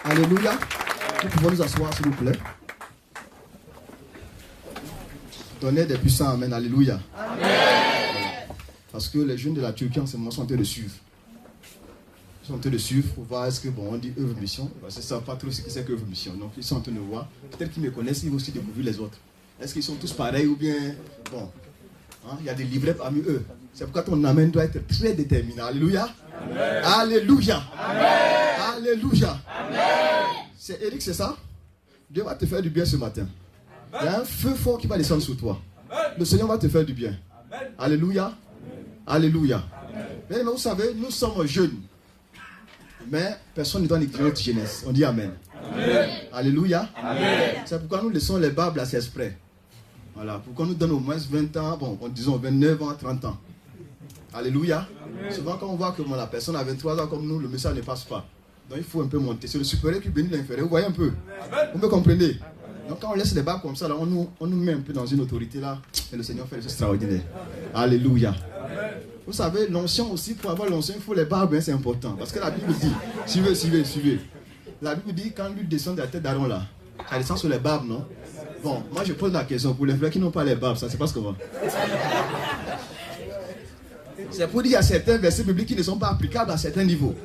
Alléluia. Nous pouvons nous asseoir, s'il vous plaît. Donnez des puissants amen. Alléluia. Amen. Parce que les jeunes de la Turquie en ce moment sont en train de suivre. Ils sont en train de suivre pour voir est-ce que, bon, on dit œuvre mission. Parce qu'ils ne savent pas trop ce que c'est qu'œuvre mission. Donc, ils sont en train de voir. Peut-être qu'ils me connaissent, ils vont aussi découvrir les autres. Est-ce qu'ils sont tous pareils ou bien, bon, hein, il y a des livrets parmi eux. C'est pourquoi ton amen doit être très déterminé. Alléluia. Amen. Alléluia. Amen. Alléluia. Amen. C'est Eric, c'est ça? Dieu va te faire du bien ce matin. Amen. Il y a un feu fort qui va descendre sur toi. Amen. Le Seigneur va te faire du bien. Amen. Alléluia. Amen. Alléluia. Mais vous savez, nous sommes jeunes. Mais personne ne doit négliger notre jeunesse. On dit Amen. Amen. Alléluia. Amen. C'est pourquoi nous laissons les barbes là, c'est exprès. Voilà. Pourquoi nous donnons au moins 20 ans, bon, disons 29 ans, 30 ans. Alléluia. Amen. Souvent quand on voit que la personne a 23 ans comme nous, le message ne passe pas. Donc il faut un peu monter. C'est le supérieur qui bénit l'inférieur. Vous voyez un peu. Amen. Vous me comprenez? Donc quand on laisse les barbes comme ça, là, on nous met un peu dans une autorité là. Et le Seigneur fait des choses extraordinaires. Alléluia. Amen. Vous savez, l'onction aussi, pour avoir l'onction, il faut les barbes, hein, c'est important. Parce que la Bible dit, suivez. La Bible dit, quand l'huile descend de la tête d'Aaron là, ça descend sur les barbes, non? Bon, moi je pose la question, pour les frères qui n'ont pas les barbes, ça c'est pas ce qu'on va. C'est pour dire qu'il y a certains versets bibliques qui ne sont pas applicables à certains niveaux.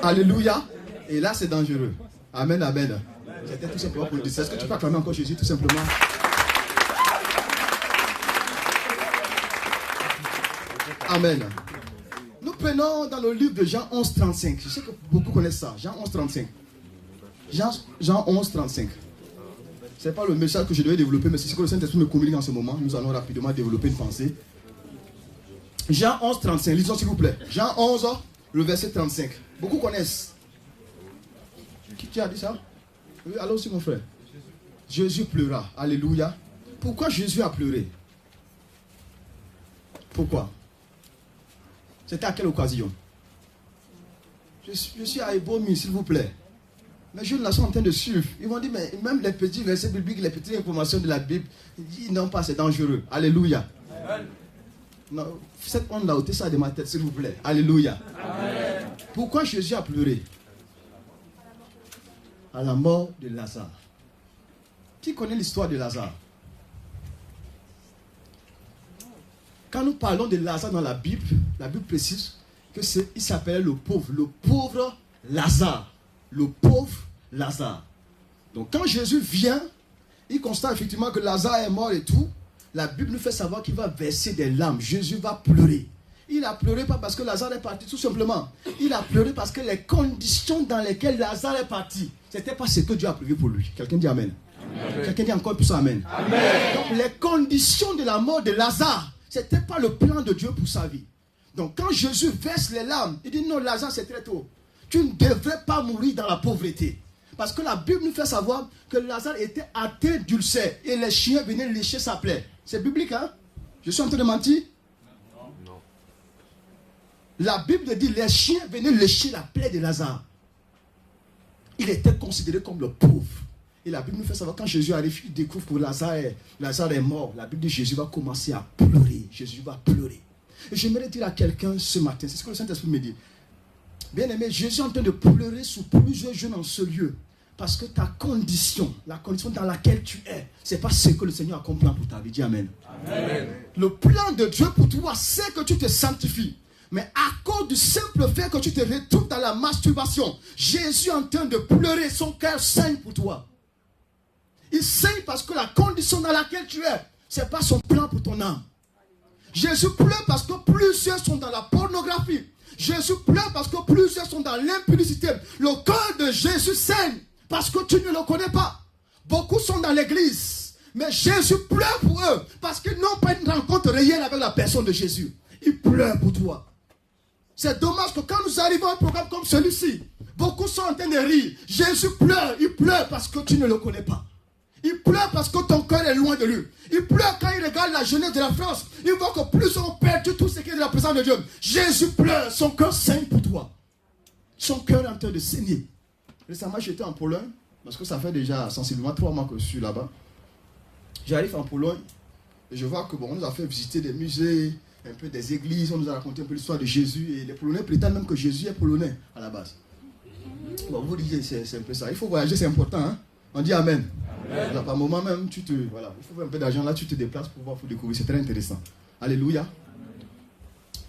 Alléluia. Et là c'est dangereux. Amen, amen. C'était tout simplement pour le dire. Est-ce que tu peux acclamer encore Jésus tout simplement? Amen. Nous prenons dans le livre de Jean 11, 35. Je sais que beaucoup connaissent ça. Jean 11, 35. Jean 11, 35. Ce n'est pas le message que je devais développer, mais c'est ce que le Saint-Esprit me communique en ce moment. Nous allons rapidement développer une pensée. Jean 11, 35. Lisons s'il vous plaît. Jean 11, le verset 35. Beaucoup connaissent. Qui a dit ça? Oui, allons aussi mon frère. Jésus pleura. Alléluia. Pourquoi Jésus a pleuré? Pourquoi? C'était à quelle occasion? Je suis à Ebomi, s'il vous plaît. Mais je là sont en train de suivre. Ils vont dire, mais même les petits versets bibliques, les petites informations de la Bible, ils disent non pas, c'est dangereux. Alléluia. Amen. Non, cette onde là, ôtez ça de ma tête, s'il vous plaît. Alléluia. Amen. Pourquoi Jésus a pleuré? À la mort de Lazare. Qui connaît l'histoire de Lazare? Quand nous parlons de Lazare dans la Bible précise qu'il s'appelait le pauvre Lazare. Le pauvre Lazare. Donc quand Jésus vient, il constate effectivement que Lazare est mort et tout. La Bible nous fait savoir qu'il va verser des larmes. Jésus va pleurer. Il a pleuré pas parce que Lazare est parti, tout simplement. Il a pleuré parce que les conditions dans lesquelles Lazare est parti, ce n'était pas ce que Dieu a prévu pour lui. Quelqu'un dit Amen. Amen. Quelqu'un dit encore plus Amen. Amen. Donc les conditions de la mort de Lazare, ce n'était pas le plan de Dieu pour sa vie. Donc quand Jésus verse les larmes, il dit non, Lazare c'est très tôt. Tu ne devrais pas mourir dans la pauvreté. Parce que la Bible nous fait savoir que Lazare était atteint d'ulcère et les chiens venaient lécher sa plaie. C'est biblique, hein? Je suis en train de mentir? Non. La Bible dit les chiens venaient lécher la plaie de Lazare. Il était considéré comme le pauvre. Et la Bible nous fait savoir quand Jésus arrive, il découvre que Lazare est mort. La Bible dit Jésus va commencer à pleurer. Jésus va pleurer. Et j'aimerais dire à quelqu'un ce matin, c'est ce que le Saint-Esprit me dit. Bien aimé, Jésus est en train de pleurer sur plusieurs jeunes en ce lieu. Parce que ta condition, la condition dans laquelle tu es, ce n'est pas ce que le Seigneur a compris pour ta vie. Dis Amen. Amen. Le plan de Dieu pour toi, c'est que tu te sanctifies. Mais à cause du simple fait que tu te retrouves dans la masturbation, Jésus est en train de pleurer, son cœur saigne pour toi. Il saigne parce que la condition dans laquelle tu es, ce n'est pas son plan pour ton âme. Jésus pleure parce que plusieurs sont dans la pornographie. Jésus pleure parce que plusieurs sont dans l'impudicité. Le cœur de Jésus saigne parce que tu ne le connais pas. Beaucoup sont dans l'église, mais Jésus pleure pour eux parce qu'ils n'ont pas une rencontre réelle avec la personne de Jésus. Il pleure pour toi. C'est dommage que quand nous arrivons à un programme comme celui-ci, beaucoup sont en train de rire. Jésus pleure, il pleure parce que tu ne le connais pas. Il pleure parce que ton cœur est loin de lui. Il pleure quand il regarde la jeunesse de la France. Il voit que plus on perd tout ce qui est de la présence de Dieu. Jésus pleure, son cœur saigne pour toi. Son cœur est en train de saigner. Récemment, j'étais en Pologne, parce que ça fait déjà sensiblement 3 mois que je suis là-bas. J'arrive en Pologne, et je vois que on nous a fait visiter des musées, un peu des églises, on nous a raconté un peu l'histoire de Jésus, et les Polonais prétendent même que Jésus est polonais à la base. Bon, vous dites, c'est un peu ça. Il faut voyager, c'est important. Hein? On dit Amen. Là, par moment même, voilà, il faut un peu d'argent là, tu te déplaces pour voir, pour découvrir. C'est très intéressant. Alléluia.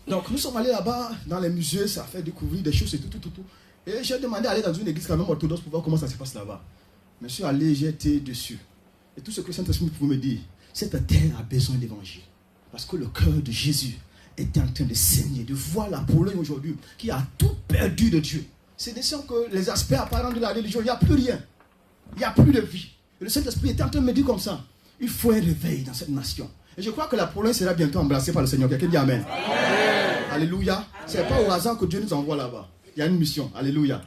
Donc, nous sommes allés là-bas, dans les musées, ça fait découvrir des choses et tout. Et j'ai demandé d'aller dans une église quand même orthodoxe pour voir comment ça se passe là-bas. Mais je suis allé, j'ai été dessus. Et tout ce que le Saint-Esprit pouvait me dire, cette terre a besoin d'évangile. Parce que le cœur de Jésus était en train de saigner, de voir la Pologne aujourd'hui, qui a tout perdu de Dieu. C'est des gens que les aspects apparents de la religion, il n'y a plus rien. Il n'y a plus de vie. Et le Saint-Esprit était en train de me dire comme ça, il faut un réveil dans cette nation. Et je crois que la Pologne sera bientôt embrassée par le Seigneur. Quelqu'un dit Amen. Alléluia. Ce n'est pas au hasard que Dieu nous envoie là-bas. Il y a une mission. Alléluia.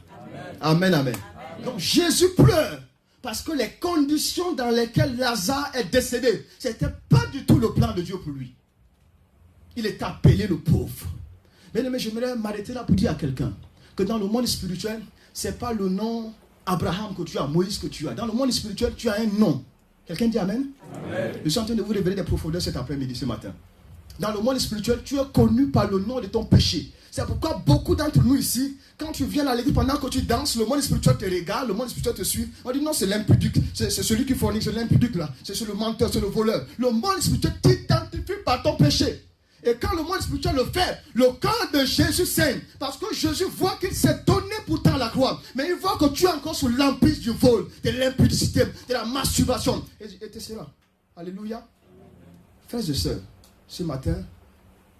Amen, amen. Donc Jésus pleure parce que les conditions dans lesquelles Lazare est décédé, ce n'était pas du tout le plan de Dieu pour lui. Il est appelé le pauvre. Mais j'aimerais m'arrêter là pour dire à quelqu'un que dans le monde spirituel, ce n'est pas le nom Abraham que tu as, Moïse que tu as. Dans le monde spirituel, tu as un nom. Quelqu'un dit Amen? Amen. Je suis en train de vous révéler des profondeurs cet après-midi, ce matin. Dans le monde spirituel, tu es connu par le nom de ton péché. C'est pourquoi beaucoup d'entre nous ici, quand tu viens à l'église pendant que tu danses, le monde spirituel te regarde, le monde spirituel te suit. On dit non, c'est l'impudique, c'est celui qui fornique, c'est l'impudique là, c'est le menteur, c'est le voleur. Le monde spirituel t'identifie par ton péché. Et quand le monde spirituel le fait, le cœur de Jésus saigne. Parce que Jésus voit qu'il s'est donné pourtant la gloire. Mais il voit que tu es encore sous l'emprise du vol, de l'impudicité, de la masturbation. Et c'est là. Alléluia. Frères et sœurs, ce matin,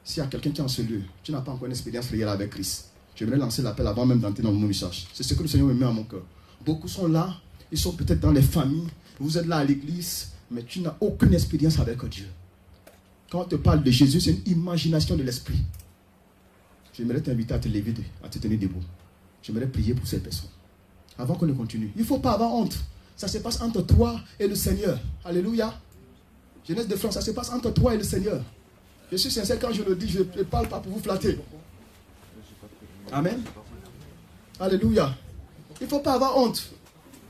s'il y a quelqu'un qui est en ce lieu, tu n'as pas encore une expérience réelle avec Christ, j'aimerais lancer l'appel avant même d'entrer dans mon message. C'est ce que le Seigneur me met à mon cœur. Beaucoup sont là, ils sont peut-être dans les familles, vous êtes là à l'église, mais tu n'as aucune expérience avec Dieu. Quand on te parle de Jésus, c'est une imagination de l'esprit. J'aimerais t'inviter à te lever, à te tenir debout. J'aimerais prier pour ces personnes. Avant qu'on ne continue, il ne faut pas avoir honte. Ça se passe entre toi et le Seigneur. Alléluia. Jeunesse de France, ça se passe entre toi et le Seigneur. Je suis sincère quand je le dis, je ne parle pas pour vous flatter. Amen. Alléluia. Il ne faut pas avoir honte.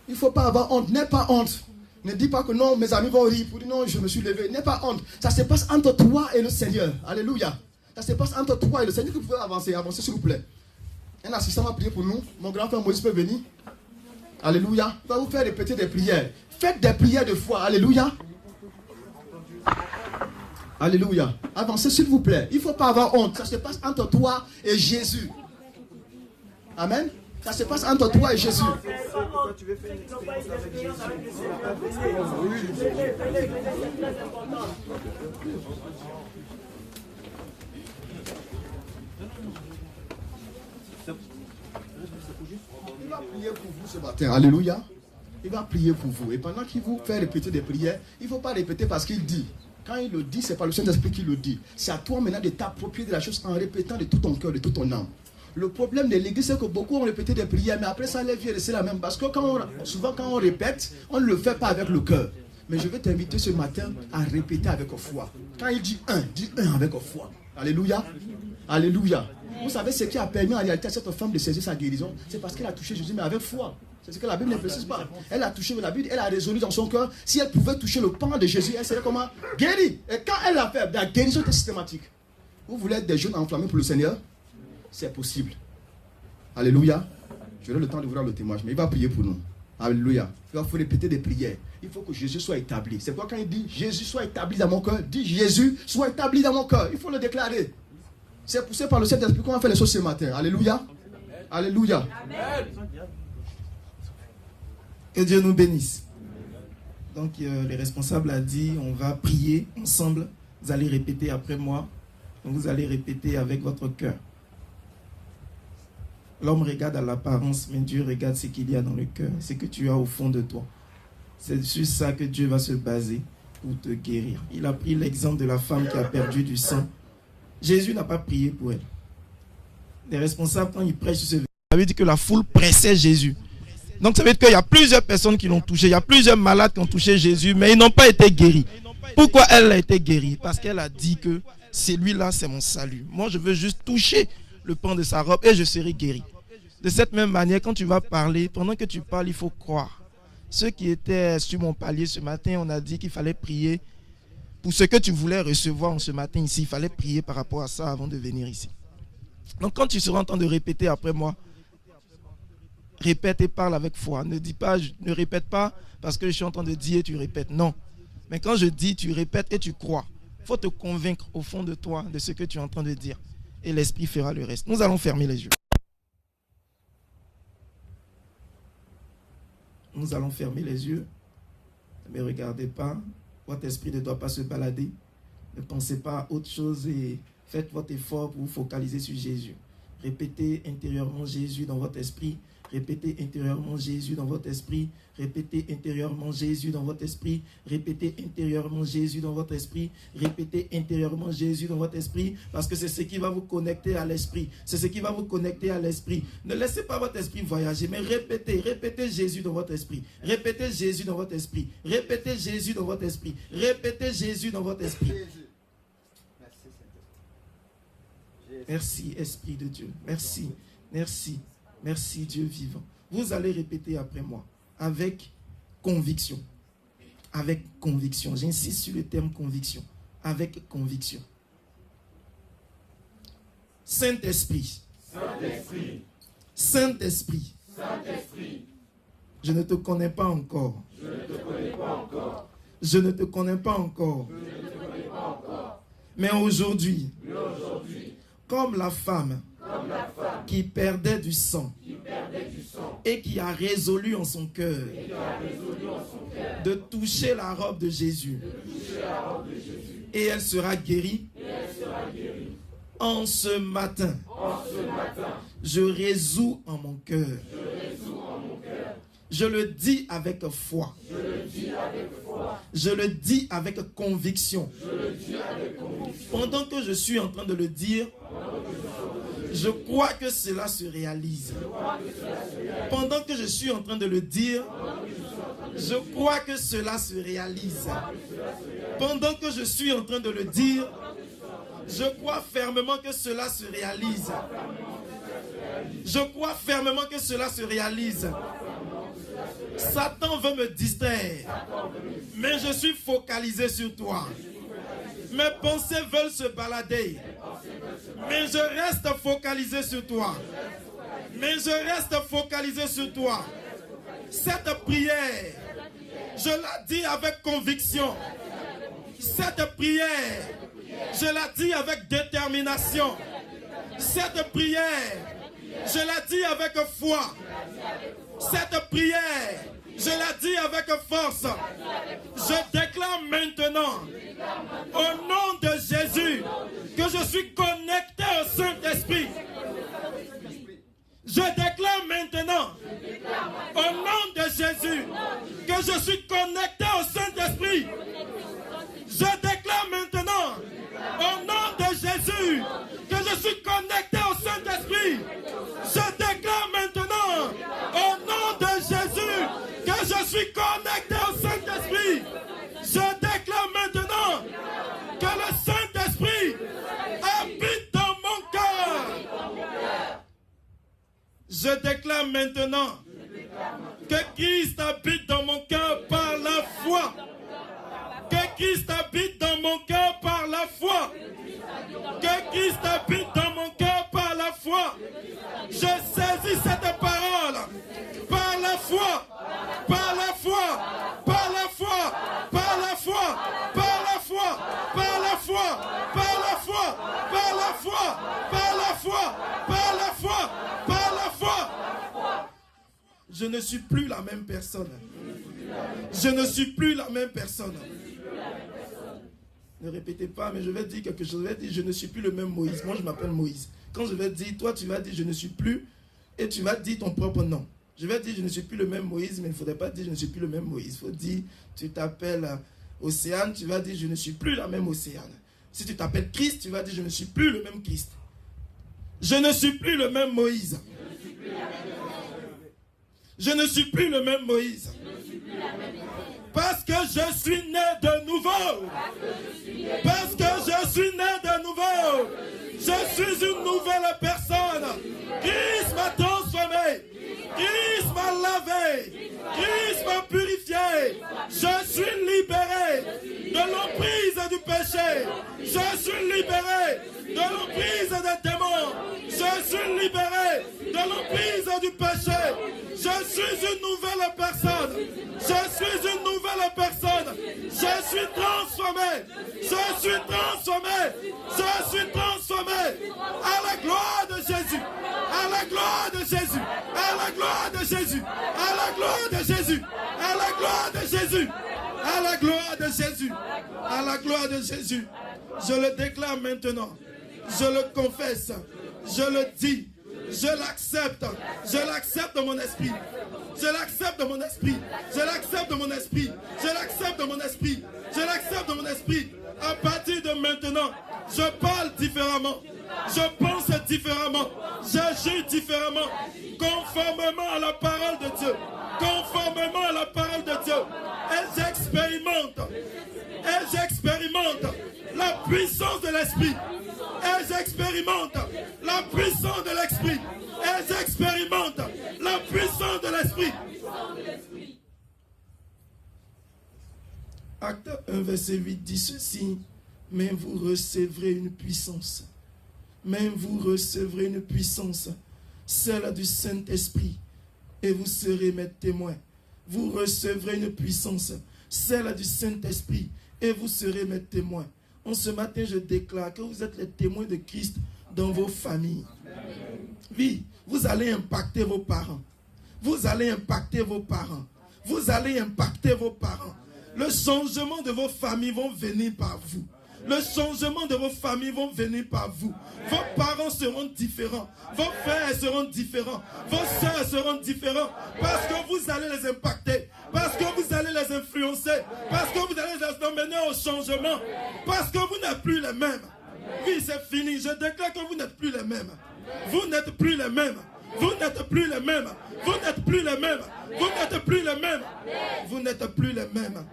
Il ne faut pas avoir honte. N'aie pas honte. Ne dis pas que non, mes amis vont rire pour dire non, je me suis levé. N'aie pas honte. Ça se passe entre toi et le Seigneur. Alléluia. Ça se passe entre toi et le Seigneur. Vous pouvez avancer, avancez s'il vous plaît. Un assistant va prier pour nous. Mon grand frère Moïse peut venir. Alléluia. Il va vous faire répéter des prières. Faites des prières de foi. Alléluia. Alléluia. Avancez s'il vous plaît. Il ne faut pas avoir honte. Ça se passe entre toi et Jésus. Amen. Ça se passe entre toi et Jésus. Il va prier pour vous ce matin. Alléluia. Il va prier pour vous. Et pendant qu'il vous fait répéter des prières, il ne faut pas répéter parce qu'il dit. Quand il le dit, ce n'est pas le Saint-Esprit qui le dit. C'est à toi maintenant de t'approprier de la chose en répétant de tout ton cœur, de toute ton âme. Le problème de l'église, c'est que beaucoup ont répété des prières, mais après ça, les vies restent la même. Parce que souvent, quand on répète, on ne le fait pas avec le cœur. Mais je vais t'inviter ce matin à répéter avec foi. Quand il dit un avec foi. Alléluia. Alléluia. Vous savez ce qui a permis en réalité à cette femme de saisir sa guérison? C'est parce qu'elle a touché Jésus, mais avec foi. C'est ce que la Bible ne précise pas. Elle a touché la Bible, elle a résolu dans son cœur. Si elle pouvait toucher le pan de Jésus, elle serait comment? Guérie. Et quand elle l'a fait, la guérison était systématique. Vous voulez être des jeunes enflammés pour le Seigneur? C'est possible. Alléluia. J'aurai le temps de vous rendre le témoignage, mais il va prier pour nous. Alléluia. Il faut répéter des prières. Il faut que Jésus soit établi. C'est pourquoi quand il dit Jésus soit établi dans mon cœur, dit Jésus soit établi dans mon cœur. Il faut le déclarer. C'est poussé par le Saint-Esprit qu'on va faire les choses ce matin. Alléluia. Alléluia. Amen. Que Dieu nous bénisse. Donc, les responsables a dit, on va prier ensemble. Vous allez répéter après moi. Donc, vous allez répéter avec votre cœur. L'homme regarde à l'apparence, mais Dieu regarde ce qu'il y a dans le cœur, ce que tu as au fond de toi. C'est sur ça que Dieu va se baser pour te guérir. Il a pris l'exemple de la femme qui a perdu du sang. Jésus n'a pas prié pour elle. Les responsables, quand ils prêchent sur ce verset, ça veut dire que la foule pressait Jésus. Donc ça veut dire qu'il y a plusieurs personnes qui l'ont touché. Il y a plusieurs malades qui ont touché Jésus, mais ils n'ont pas été guéris. Pourquoi elle a été guérie? Parce qu'elle a dit que celui-là, c'est mon salut. Moi, je veux juste toucher le pan de sa robe et je serai guéri. De cette même manière, quand tu vas parler, pendant que tu parles, il faut croire. Ceux qui étaient sur mon palier ce matin, on a dit qu'il fallait prier pour ce que tu voulais recevoir en ce matin ici. Il fallait prier par rapport à ça avant de venir ici. Donc quand tu seras en train de répéter après moi, Répète et parle avec foi. Ne répète pas parce que je suis en train de dire et tu répètes. Non. Mais quand je dis, tu répètes et tu crois. Il faut te convaincre au fond de toi de ce que tu es en train de dire. Et l'Esprit fera le reste. Nous allons fermer les yeux. Nous allons fermer les yeux. Ne me regardez pas. Votre esprit ne doit pas se balader. Ne pensez pas à autre chose et faites votre effort pour vous focaliser sur Jésus. Répétez intérieurement Jésus dans votre esprit. Répétez intérieurement Jésus dans votre esprit. Répétez intérieurement Jésus dans votre esprit. Répétez intérieurement Jésus dans votre esprit. Répétez intérieurement Jésus dans votre esprit. Parce que c'est ce qui va vous connecter à l'esprit. C'est ce qui va vous connecter à l'esprit. Ne laissez pas votre esprit voyager, mais répétez Jésus dans votre esprit. Répétez Jésus dans votre esprit. Répétez Jésus dans votre esprit. Répétez Jésus dans votre esprit. Merci, Esprit de Dieu. Merci, merci, merci, Dieu vivant. Vous allez répéter après moi, avec conviction. Avec conviction. J'insiste sur le terme conviction. Avec conviction. Saint-Esprit. Saint-Esprit. Saint-Esprit. Saint-Esprit. Je ne te connais pas encore. Je ne te connais pas encore. Je ne te connais pas encore. Je ne te connais pas encore. Mais aujourd'hui, comme la femme qui perdait du sang et qui a résolu en son cœur de toucher la robe de Jésus, et elle sera guérie, en ce matin, je résous en mon cœur. Je le dis avec foi. Je le dis avec conviction. Pendant que je suis en train de le dire, je crois que cela se réalise. Pendant que je suis en train de le dire, je crois que cela se réalise. Pendant que je suis en train de le dire, je crois fermement que cela se réalise. Je crois fermement que cela se réalise. Satan veut me distraire, mais je suis focalisé sur toi. Mes pensées veulent se balader, mais je reste focalisé sur toi. Mais je reste focalisé sur toi. Cette prière, je la dis avec conviction. Cette prière, je la dis avec détermination. Cette prière, je la dis avec foi. Cette prière, je la dis avec force. Je déclare maintenant, au nom de Jésus, que je suis connecté au Saint-Esprit. Je déclare maintenant, au nom de Jésus, que je suis connecté au Saint-Esprit. Je déclare maintenant, au nom de Jésus, que je suis connecté au Saint-Esprit. Je déclare maintenant, au nom de Jésus, que je suis connecté au Saint-Esprit. Je déclare maintenant que le Saint-Esprit habite dans mon cœur. Je déclare maintenant que Christ habite dans mon cœur par la foi. Que Christ habite dans mon cœur par la foi. Que Christ habite dans mon cœur par la foi. Je saisis cette parole par la foi, par la foi, par la foi, par la foi, par la foi, par la foi, par la foi, par la foi, par la foi, par la foi, par la foi. Je ne suis plus la même personne. Je ne suis plus la même personne. Ne répétez pas, mais je vais dire quelque chose. Je vais dire, je ne suis plus le même Moïse. Moi, je m'appelle Moïse. Quand je vais dire, toi, tu vas dire, je ne suis plus, et tu vas dire ton propre nom. Je vais dire, je ne suis plus le même Moïse, mais il ne faudrait pas dire, je ne suis plus le même Moïse. Il faut dire, tu t'appelles Océane, tu vas dire, je ne suis plus la même Océane. Si tu t'appelles Christ, tu vas dire, je ne suis plus le même Christ. Je ne suis plus le même Moïse. Je ne suis plus le même Moïse. Parce que je suis né de nouveau. Parce que je suis né de nouveau. Je suis une nouvelle personne. Christ m'a transformé. Christ m'a lavé. Christ m'a purifié. Je suis libéré de l'emprise du péché. Je suis libéré de l'emprise des démons. Je suis libéré de de l'emprise du péché. Je suis une nouvelle personne. Je suis une nouvelle personne. Je suis transformé. Je suis transformé. Je suis transformé. À la gloire de Jésus. À la gloire de Jésus. À la gloire de Jésus. À la gloire de Jésus. À la gloire de Jésus. À la gloire de Jésus. À la gloire de Jésus. Je le déclare maintenant. Je le confesse. Je le dis. Je l'accepte. Je l'accepte dans mon esprit. Je l'accepte dans mon esprit. Je l'accepte dans mon esprit. Je l'accepte dans mon esprit. Je l'accepte dans mon esprit. À partir de maintenant, je parle différemment. Je pense différemment. J'agis différemment. Conformément à la parole de Dieu. Conformément à la parole de Dieu. Et j'expérimente. Et j'expérimente la puissance de l'esprit. Et j'expérimente la puissance de l'esprit. Et j'expérimente la puissance de l'esprit. Acte 1, verset 8 dit ceci. Mais vous recevrez une puissance. Mais vous recevrez une puissance, celle du Saint-Esprit. Et vous serez mes témoins. Vous recevrez une puissance, celle du Saint-Esprit. Et vous serez mes témoins. En ce matin, je déclare que vous êtes les témoins de Christ dans vos familles. Oui, vous allez impacter vos parents. Vous allez impacter vos parents. Vous allez impacter vos parents. Le changement de vos familles vont venir par vous. Le changement de vos familles vont venir par vous. Vos parents seront différents. Vos frères seront différents. Vos soeurs seront différents. Parce que vous allez les impacter. Parce que vous allez les influencer. Parce que vous allez les emmener au changement. Parce que vous n'êtes plus les mêmes. Oui, c'est fini. Je déclare que vous n'êtes plus les mêmes. Vous n'êtes plus les mêmes. Vous n'êtes plus les mêmes. Vous n'êtes plus les mêmes. Vous n'êtes plus les mêmes. Vous n'êtes plus les mêmes.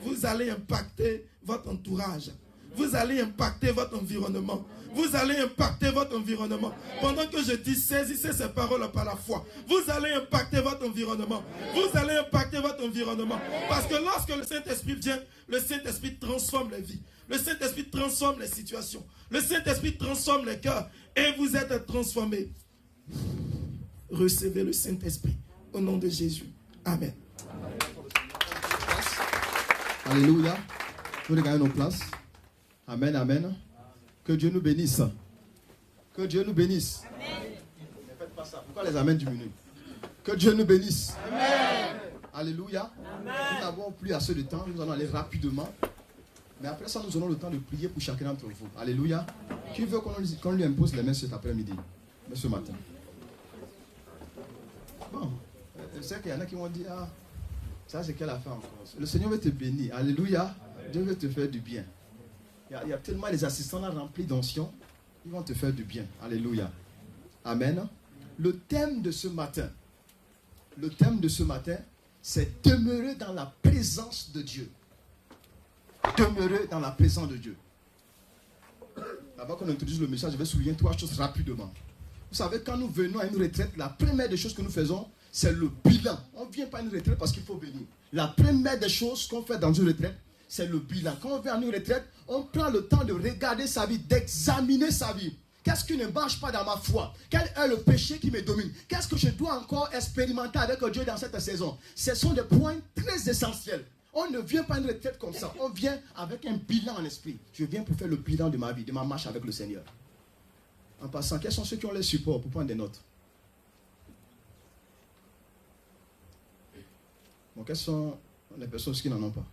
Vous allez impacter votre entourage. Vous allez impacter votre environnement. Vous allez impacter votre environnement. Pendant que je dis saisissez ces paroles par la foi. Vous allez impacter votre environnement. Vous allez impacter votre environnement. Parce que lorsque le Saint-Esprit vient, le Saint-Esprit transforme les vies. Le Saint-Esprit transforme les situations. Le Saint-Esprit transforme les cœurs. Et vous êtes transformés. Recevez le Saint-Esprit. Au nom de Jésus. Amen. Alléluia. Nous regardons nos places. Amen, amen. Que Dieu nous bénisse. Que Dieu nous bénisse. Amen. Ne faites pas ça. Pourquoi les amens diminuent? Que Dieu nous bénisse. Amen. Alléluia. Amen. Nous n'avons plus assez de temps. Nous allons aller rapidement. Mais après ça, nous aurons le temps de prier pour chacun d'entre vous. Alléluia. Amen. Qui veut qu'on lui impose les mains cet après-midi? Mais ce matin. Bon. Je sais qu'il y en a qui vont dire, ah, ça c'est quelle affaire encore? Le Seigneur veut te bénir. Alléluia. Dieu veut te faire du bien. Il y a tellement les assistants là remplis d'onction, ils vont te faire du bien. Alléluia. Amen. Le thème de ce matin, c'est demeurer dans la présence de Dieu. Demeurer dans la présence de Dieu. Avant qu'on introduise le message, je vais souligner 3 choses rapidement. Vous savez, quand nous venons à une retraite, la première des choses que nous faisons, c'est le bilan. On ne vient pas à une retraite parce qu'il faut bénir. La première des choses qu'on fait dans une retraite, c'est le bilan. Quand on vient à une retraite, on prend le temps de regarder sa vie, d'examiner sa vie. Qu'est-ce qui ne marche pas dans ma foi? Quel est le péché qui me domine? Qu'est-ce que je dois encore expérimenter avec Dieu dans cette saison? Ce sont des points très essentiels. On ne vient pas à une retraite comme ça. On vient avec un bilan en esprit. Je viens pour faire le bilan de ma vie, de ma marche avec le Seigneur. En passant, quels sont ceux qui ont les supports pour prendre des notes? Bon, quelles sont les personnes qui n'en ont pas?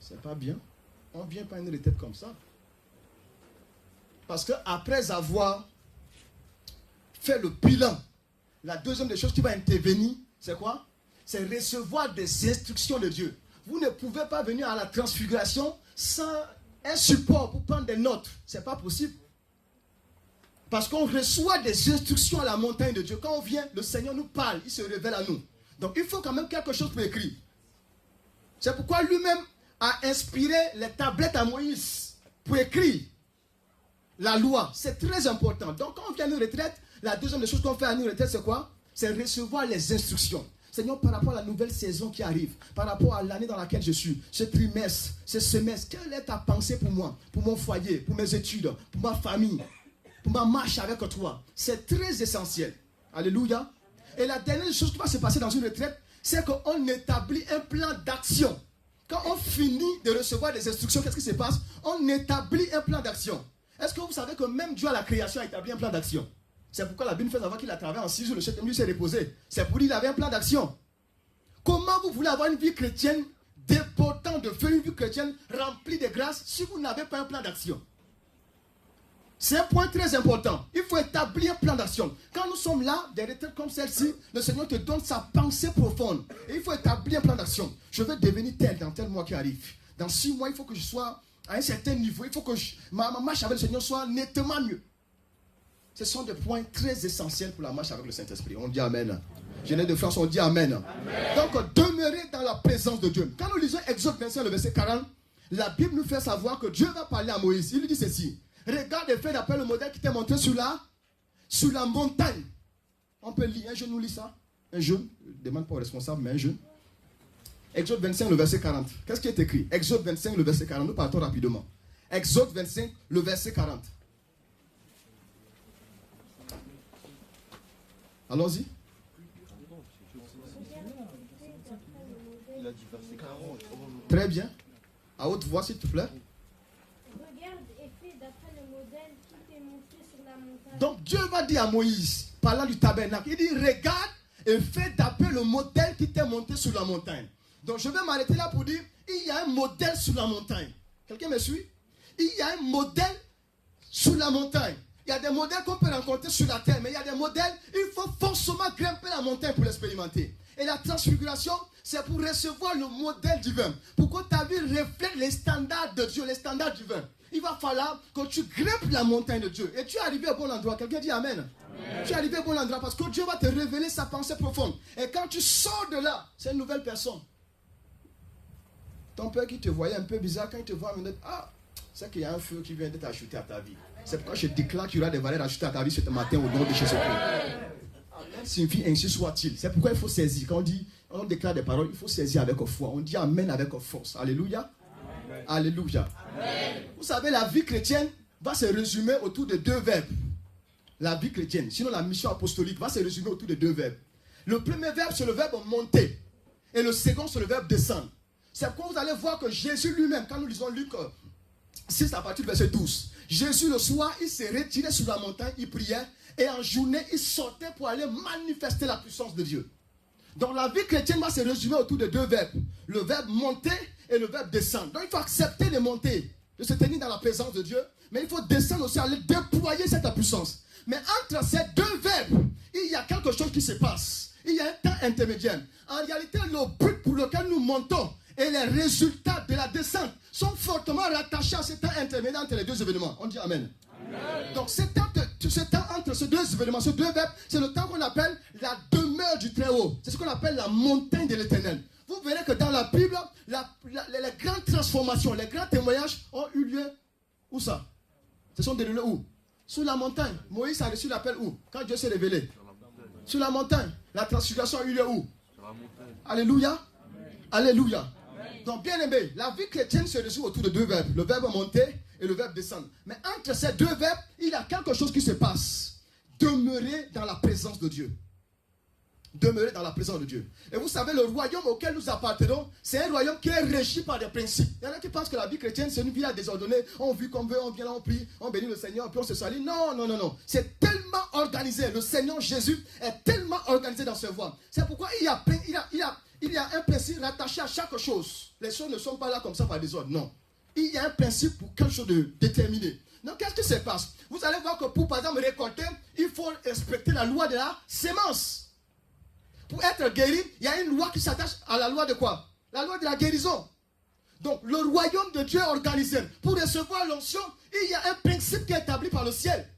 C'est pas bien. On ne vient pas à une retraite comme ça. Parce qu'après avoir fait le bilan, la deuxième des choses qui va intervenir, c'est quoi? C'est recevoir des instructions de Dieu. Vous ne pouvez pas venir à la transfiguration sans un support pour prendre des notes. Ce n'est pas possible. Parce qu'on reçoit des instructions à la montagne de Dieu. Quand on vient, le Seigneur nous parle, il se révèle à nous. Donc il faut quand même quelque chose pour écrire. C'est pourquoi lui-même a inspiré les tablettes à Moïse pour écrire la loi. C'est très important. Donc quand on vient à une retraite, la deuxième des choses qu'on fait à une retraite, c'est quoi? C'est recevoir les instructions. Seigneur, par rapport à la nouvelle saison qui arrive, par rapport à l'année dans laquelle je suis, ce trimestre, ce semestre, quelle est ta pensée pour moi, pour mon foyer, pour mes études, pour ma famille, pour ma marche avec toi. C'est très essentiel. Alléluia. Et la dernière chose qui va se passer dans une retraite, c'est qu'on établit un plan d'action. Quand on finit de recevoir des instructions, qu'est-ce qui se passe? On établit un plan d'action. Est-ce que vous savez que même Dieu à la création a établi un plan d'action? C'est pourquoi la Bible fait savoir qu'il a travaillé en 6 jours, le 7e jour s'est reposé. C'est pour dire qu'il avait un plan d'action. Comment vous voulez avoir une vie chrétienne débordante de feu, une vie chrétienne remplie de grâce, si vous n'avez pas un plan d'action? C'est un point très important. Il faut établir un plan d'action. Quand nous sommes là, des retraites comme celle-ci, le Seigneur te donne sa pensée profonde. Et il faut établir un plan d'action. Je veux devenir tel dans tel mois qui arrive. Dans 6 mois, il faut que je sois à un certain niveau. Il faut que ma marche avec le Seigneur soit nettement mieux. Ce sont des points très essentiels pour la marche avec le Saint-Esprit. On dit Amen. Genèse de France, on dit Amen. Amen. Donc, demeurer dans la présence de Dieu. Quand nous lisons Exode 25, le verset 40, la Bible nous fait savoir que Dieu va parler à Moïse. Il lui dit ceci. Regarde et fais d'après le modèle qui t'est montré sur la montagne. On peut lire, un jeune nous lit ça. Un jeune, je ne demande pas au responsable, mais un jeune. Exode 25, le verset 40. Qu'est-ce qui est écrit? Exode 25, le verset 40. Nous partons rapidement. Exode 25, le verset 40. Allons-y. Très bien. À haute voix, s'il te plaît. Regarde et fais d'après le modèle qui t'est montré sur la montagne. Donc Dieu va dire à Moïse, parlant du tabernacle, il dit regarde et fais d'après le modèle qui t'est montré sur la montagne. Donc je vais m'arrêter là pour dire, il y a un modèle sur la montagne. Quelqu'un me suit? Il y a un modèle sur la montagne. Il y a des modèles qu'on peut rencontrer sur la terre, mais il y a des modèles, il faut forcément grimper la montagne pour l'expérimenter. Et la transfiguration, c'est pour recevoir le modèle divin. Pour que ta vie reflète les standards de Dieu, les standards divins. Il va falloir que tu grimpes la montagne de Dieu. Et tu es arrivé au bon endroit. Quelqu'un dit Amen. Amen. Tu es arrivé au bon endroit parce que Dieu va te révéler sa pensée profonde. Et quand tu sors de là, c'est une nouvelle personne. Ton père qui te voyait un peu bizarre, quand il te voit, il me dit, ah, c'est qu'il y a un feu qui vient d'être ajouté à ta vie. C'est pourquoi je déclare qu'il y aura des valeurs ajoutées à ta vie ce matin au nom de Jésus-Christ. Amen signifie ainsi soit-il. C'est pourquoi il faut saisir. Quand on déclare des paroles, il faut saisir avec foi. On dit Amen avec force. Alléluia. Amen. Alléluia. Amen. Vous savez, la vie chrétienne va se résumer autour de 2 verbes. La vie chrétienne, sinon la mission apostolique va se résumer autour de 2 verbes. Le premier verbe, c'est le verbe monter. Et le second, c'est le verbe descendre. C'est pourquoi vous allez voir que Jésus lui-même, quand nous lisons Luc 6 à partir du verset 12, Jésus le soir, il s'est retiré sur la montagne, il priait, et en journée, il sortait pour aller manifester la puissance de Dieu. Donc la vie chrétienne va se résumer autour de 2 verbes. Le verbe monter et le verbe descendre. Donc il faut accepter de monter, de se tenir dans la présence de Dieu, mais il faut descendre aussi, aller déployer cette puissance. Mais entre ces 2 verbes, il y a quelque chose qui se passe. Il y a un temps intermédiaire. En réalité, le but pour lequel nous montons et les résultats de la descente sont fortement rattachés à ce temps intermédiaire entre les 2 événements. On dit Amen. Amen. Donc ce temps entre ces 2 événements, ces 2 verbes, c'est le temps qu'on appelle la demeure du Très-Haut. C'est ce qu'on appelle la montagne de l'Éternel. Vous verrez que dans la Bible, les grandes transformations, les grands témoignages ont eu lieu. Où ça? Ce sont déroulés où? Sur la montagne. Moïse a reçu l'appel où? Quand Dieu s'est révélé. Sur la montagne. La transfiguration a eu lieu où? Alléluia. Amen. Alléluia. Amen. Donc bien aimé, la vie chrétienne se résume autour de 2 verbes. Le verbe monter et le verbe descendre. Mais entre ces 2 verbes, il y a quelque chose qui se passe. Demeurer dans la présence de Dieu. Demeurer dans la présence de Dieu. Et vous savez, le royaume auquel nous appartenons, c'est un royaume qui est régi par des principes. Il y en a qui pensent que la vie chrétienne, c'est une vie à désordonnée. On vit comme veut, on vient là, on prie, on bénit le Seigneur, puis on se salit. Non, non, non, non. C'est tellement organisé. Le Seigneur Jésus est tellement organisé dans ce voie. C'est pourquoi il y a un principe rattaché à chaque chose. Les choses ne sont pas là comme ça par désordre. Non. Il y a un principe pour quelque chose de déterminé. Donc, qu'est-ce qui se passe? Vous allez voir que pour, par exemple, récolter, il faut respecter la loi de la sémence. Pour être guéri, il y a une loi qui s'attache à la loi de quoi? La loi de la guérison. Donc, le royaume de Dieu est organisé. Pour recevoir l'onction, il y a un principe qui est établi par le ciel.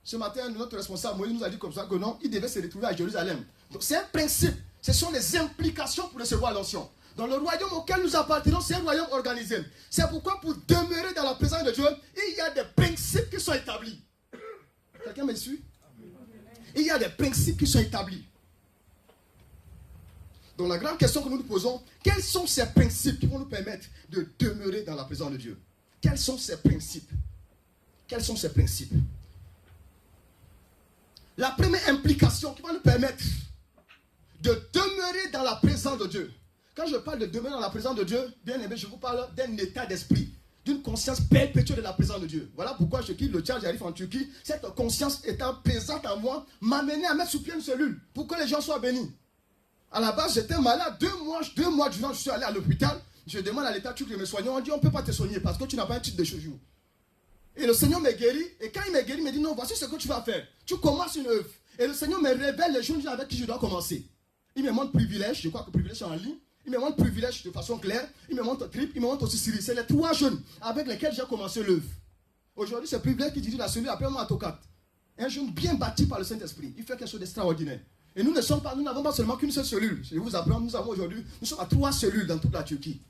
Ce matin, notre responsable Moïse nous a dit comme ça que non, il devait se retrouver à Jérusalem. Donc, c'est un principe. Ce sont les implications pour recevoir l'onction. Dans le royaume auquel nous appartenons, c'est un royaume organisé. C'est pourquoi pour demeurer dans la présence de Dieu, il y a des principes qui sont établis. Quelqu'un me suit? Il y a des principes qui sont établis. Donc la grande question que nous nous posons, quels sont ces principes qui vont nous permettre de demeurer dans la présence de Dieu? Quels sont ces principes? Quels sont ces principes? La première implication qui va nous permettre de demeurer dans la présence de Dieu. Quand je parle de demeurer dans la présence de Dieu, bien aimé, je vous parle d'un état d'esprit, d'une conscience perpétuelle de la présence de Dieu. Voilà pourquoi je quitte le Tchad, j'arrive en Turquie. Cette conscience étant présente en moi, m'a amené à mettre sous pied une cellule pour que les gens soient bénis. À la base, j'étais malade. 2 mois durant, je suis allé à l'hôpital. Je demande à l'état turc de me soigner. On dit, on ne peut pas te soigner parce que tu n'as pas un titre de séjour. Et le Seigneur me guérit. Et quand il me guérit, il me dit, non, voici ce que tu vas faire. Tu commences une œuvre. Et le Seigneur me révèle les gens avec qui je dois commencer. Il me montre privilège. Je crois que privilège est en ligne. Il me montre privilège de façon claire. Il me montre trip. Il me montre aussi Syrie. C'est les 3 jeunes avec lesquels j'ai commencé l'œuvre. Aujourd'hui, c'est privilège qui dirige la cellule. Appelle-moi Atokat. Un jeune bien bâti par le Saint-Esprit. Il fait quelque chose d'extraordinaire. Et nous n'avons pas seulement qu'une seule cellule. Je vous apprends, nous avons aujourd'hui, nous sommes à 3 cellules dans toute la Turquie.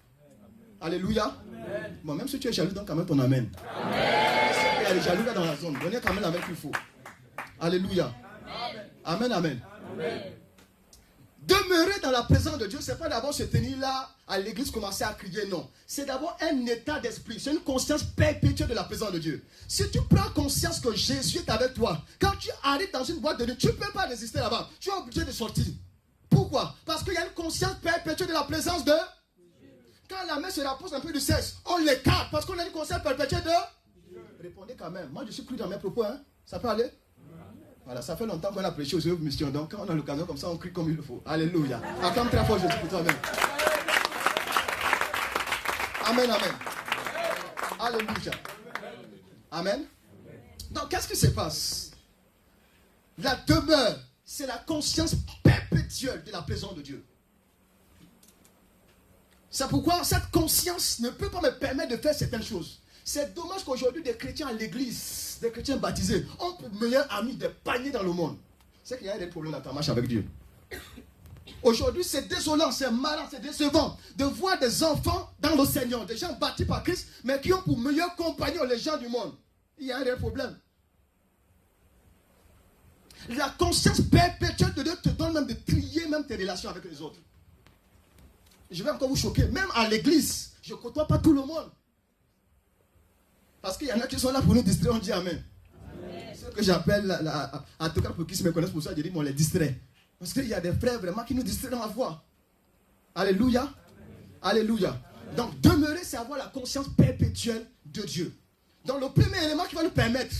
Alléluia. Amen. Bon, même si tu es jaloux, donne quand même ton amen. Il y a des jaloux là dans la zone. Donnez quand même l'amen qu'il faut. Alléluia. Amen, amen. Amen. Demeurer dans la présence de Dieu, ce n'est pas d'abord se tenir là à l'église, commencer à crier, non. C'est d'abord un état d'esprit, c'est une conscience perpétuelle de la présence de Dieu. Si tu prends conscience que Jésus est avec toi, quand tu arrives dans une boîte de nuit, tu ne peux pas résister là-bas. Tu es obligé de sortir. Pourquoi? Parce qu'il y a une conscience perpétuelle de la présence de Dieu. Quand la main se rapproche un peu du sexe, on l'écarte parce qu'on a une conscience perpétuelle de Dieu. Répondez quand même. Moi, je suis cru dans mes propos. Hein. Ça peut aller? Voilà, ça fait longtemps qu'on a prêché aux œuvres mission. Donc, quand on a l'occasion comme ça, on crie comme il le faut. Alléluia. Acclame très fort Jésus pour toi-même. Amen, amen. Alléluia. Amen. Donc, qu'est-ce qui se passe? La demeure, c'est la conscience perpétuelle de la présence de Dieu. C'est pourquoi cette conscience ne peut pas me permettre de faire certaines choses. C'est dommage qu'aujourd'hui, des chrétiens à l'église, des chrétiens baptisés, ont pour meilleur ami des paniers dans le monde. C'est qu'il y a des problèmes dans ta marche avec Dieu. Aujourd'hui, c'est désolant, c'est malin, c'est décevant de voir des enfants dans le Seigneur, des gens bâtis par Christ, mais qui ont pour meilleur compagnon les gens du monde. Il y a un réel problème. La conscience perpétuelle de Dieu te donne même de trier même tes relations avec les autres. Je vais encore vous choquer. Même à l'église, je ne côtoie pas tout le monde. Parce qu'il y en a qui sont là pour nous distraire, on dit Amen. Amen. Ce que j'appelle, en tout cas pour qui se me connaissent pour ça, je dis, on les distrait. Parce qu'il y a des frères vraiment qui nous distraient dans la foi. Alléluia. Amen. Alléluia. Donc demeurer, c'est avoir la conscience perpétuelle de Dieu. Donc le premier élément qui va nous permettre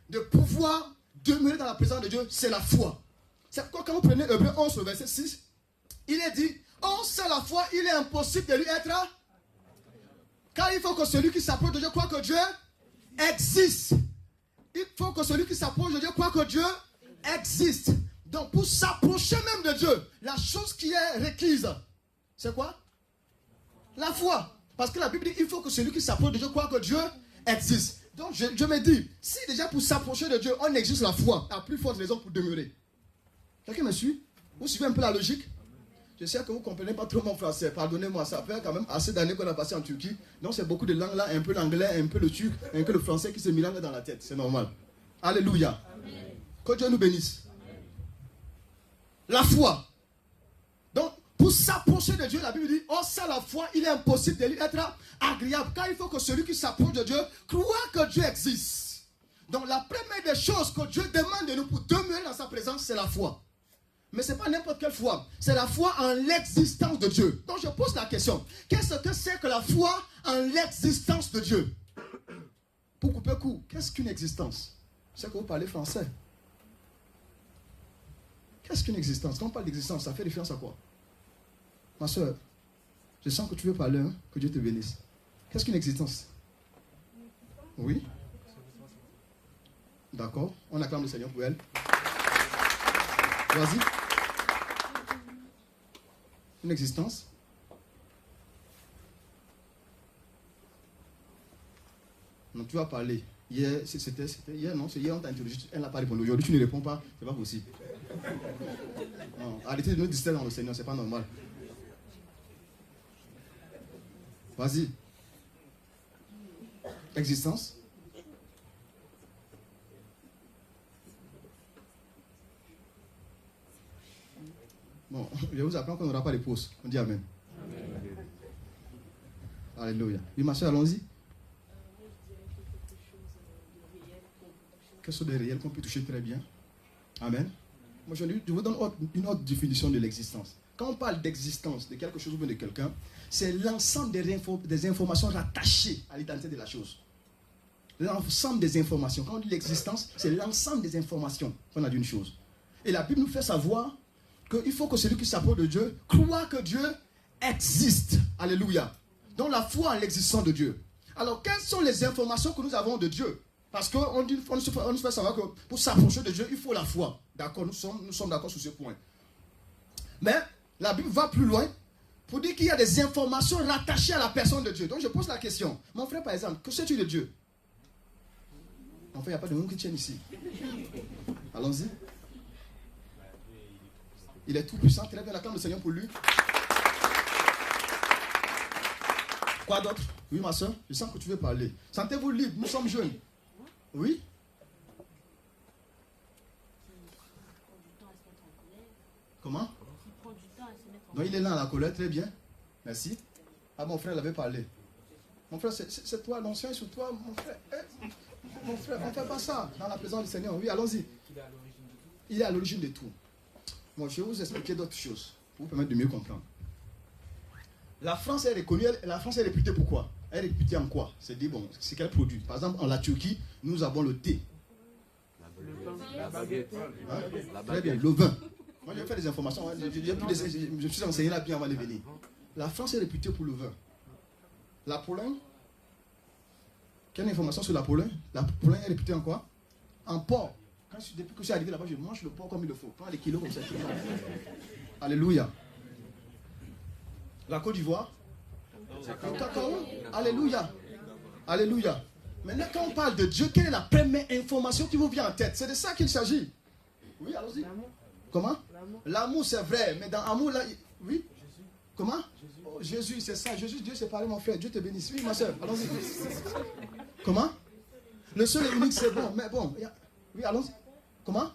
de pouvoir demeurer dans la présence de Dieu, c'est la foi. C'est pourquoi quand vous prenez Hébreux 11, le verset 6, il est dit, oh, sans la foi, il est impossible de lui être. Car il faut que celui qui s'approche de Dieu croit que Dieu existe. Il faut que celui qui s'approche de Dieu croit que Dieu existe. Donc pour s'approcher même de Dieu, la chose qui est requise, c'est quoi? La foi. Parce que la Bible dit, il faut que celui qui s'approche de Dieu croit que Dieu existe. Donc je me dis, si déjà pour s'approcher de Dieu, on exige la foi, à plus forte raison pour demeurer. Quelqu'un me suit? Vous suivez un peu la logique? Je sais que vous ne comprenez pas trop mon français. Pardonnez-moi, ça fait quand même assez d'années qu'on a passé en Turquie. Donc c'est beaucoup de langues là, un peu l'anglais, un peu le turc, un peu le français qui se mélangent dans la tête. C'est normal. Alléluia. Amen. Que Dieu nous bénisse. Amen. La foi. Donc, pour s'approcher de Dieu, la Bible dit, oh, sans la foi, il est impossible de lui être agréable. Car il faut que celui qui s'approche de Dieu croit que Dieu existe. Donc la première des choses que Dieu demande de nous pour demeurer dans sa présence, c'est la foi. Mais ce n'est pas n'importe quelle foi. C'est la foi en l'existence de Dieu. Donc je pose la question. Qu'est-ce que c'est que la foi en l'existence de Dieu? Pour couper court, qu'est-ce qu'une existence? Je sais que vous parlez français. Qu'est-ce qu'une existence? Quand on parle d'existence, ça fait référence à quoi? Ma soeur, je sens que tu veux parler, hein? Que Dieu te bénisse. Qu'est-ce qu'une existence? Oui? D'accord. On acclame le Seigneur pour elle. Vas-y. Une existence. Non, tu vas parler. Hier, c'était hier, non? C'est hier, on t'a interrogé, elle n'a pas répondu. Aujourd'hui, tu ne réponds pas, c'est pas possible. Non, arrêtez de nous distraire dans le Seigneur, c'est pas normal. Vas-y. Existence. Bon, je vous apprends qu'on n'aura pas de pause. On dit Amen. Amen. Alléluia. Oui, ma soeur, allons-y. quelque chose de réel qu'on peut toucher très bien. Amen. Moi, je vous donne une autre définition de l'existence. Quand on parle d'existence, de quelque chose ou de quelqu'un, c'est l'ensemble des informations rattachées à l'identité de la chose. L'ensemble des informations. Quand on dit l'existence, c'est l'ensemble des informations qu'on a d'une chose. Et la Bible nous fait savoir qu'il faut que celui qui s'approche de Dieu croit que Dieu existe. Alléluia. Donc la foi en l'existence de Dieu. Alors, quelles sont les informations que nous avons de Dieu? Parce qu'on nous fait savoir que pour s'approcher de Dieu, il faut la foi. D'accord, nous sommes d'accord sur ce point. Mais la Bible va plus loin pour dire qu'il y a des informations rattachées à la personne de Dieu. Donc je pose la question. Mon frère, par exemple, que sais-tu de Dieu? En fait, il n'y a pas de monde qui tient ici. Allons-y. Il est tout puissant. Très bien, acclame le Seigneur pour lui. Quoi d'autre? Oui, ma soeur, je sens que tu veux parler. Sentez-vous libre, nous sommes jeunes. Oui? Comment? Donc il est là à la colère, très bien. Merci. Ah, mon frère l'avait parlé. Mon frère, c'est toi, l'ancien sur toi, mon frère. Mon frère, on ne fait pas ça dans la présence du Seigneur. Oui, allons-y. Il est à l'origine de tout. Bon, je vais vous expliquer d'autres choses pour vous permettre de mieux comprendre. La France est reconnue, la France est réputée pour quoi? Elle est réputée en quoi? C'est dit, bon, c'est quel produit? Par exemple, en la Turquie, nous avons le thé. La baguette. Hein? Très bien, le vin. Moi, je vais faire des informations. Je suis enseigné là bien avant de venir. La France est réputée pour le vin. La Pologne, quelle information sur la Pologne? La Pologne est réputée en quoi? En porc. Depuis que je suis arrivé là-bas, je mange le porc comme il le faut. Prends des kilos comme ça. Alléluia. La Côte d'Ivoire, le cacao. Alléluia. Alléluia. Maintenant, quand on parle de Dieu, quelle est la première information qui vous vient en tête? C'est de ça qu'il s'agit. Oui, allons-y. Comment? L'amour, c'est vrai. Mais dans l'amour, là, oui. Comment? Oh, Jésus, c'est ça. Jésus, Dieu s'est parlé, mon frère. Dieu te bénisse. Oui, ma soeur, allons-y. Comment? Le seul et unique, c'est bon. Mais bon, oui, allons-y. Comment?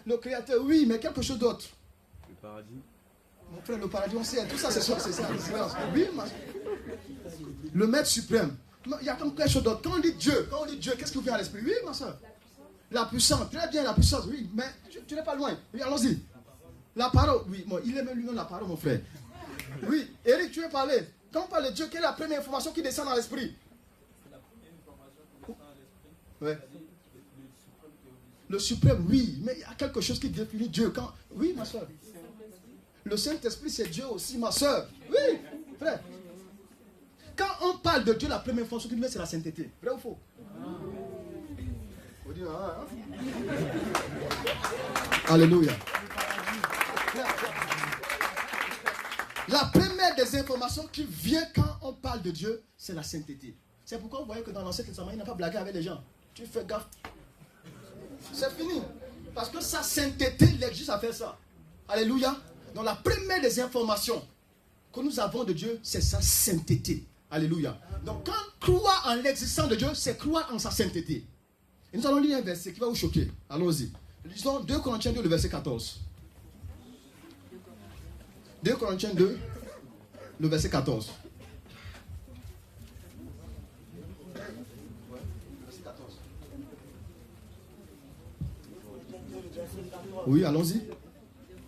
Le Créateur, oui, mais quelque chose d'autre. Le paradis. Mon frère, le paradis, on sait. Tout ça, c'est ça. Oui, ma soeur. Le Maître suprême. Il y a comme quelque chose d'autre. Quand on dit Dieu, qu'est-ce qui vous vient à l'esprit? Oui, ma soeur. La puissance, très bien, la puissance, oui, mais tu n'es pas loin. Oui, allons-y. La parole, oui, bon, il est même lui-même la parole, mon frère. Oui, Eric, tu veux parler? Quand on parle de Dieu, quelle est la première information qui descend dans l'esprit? La première information qui descend dans l'esprit, Ouais. c'est Le suprême, oui, mais il y a quelque chose qui définit Dieu. Quand... Oui, ma soeur. Le Saint-Esprit, c'est Dieu aussi, ma soeur. Oui, frère. Quand on parle de Dieu, la première information qu'il met, c'est la sainteté. Vrai ou faux? Alléluia. La première des informations qui vient quand on parle de Dieu, c'est la sainteté. C'est pourquoi vous voyez que dans l'Ancien Testament, il n'a pas blagué avec les gens. Tu fais gaffe. C'est fini. Parce que sa sainteté l'exige à faire ça. Alléluia. Donc la première des informations que nous avons de Dieu, c'est sa sainteté. Alléluia. Donc quand croire en l'existence de Dieu, c'est croire en sa sainteté. Et nous allons lire un verset qui va vous choquer. Allons-y. Lisons 2 Corinthiens 2, le verset 14. 2 Corinthiens 2, le verset 14. Oui, allons-y.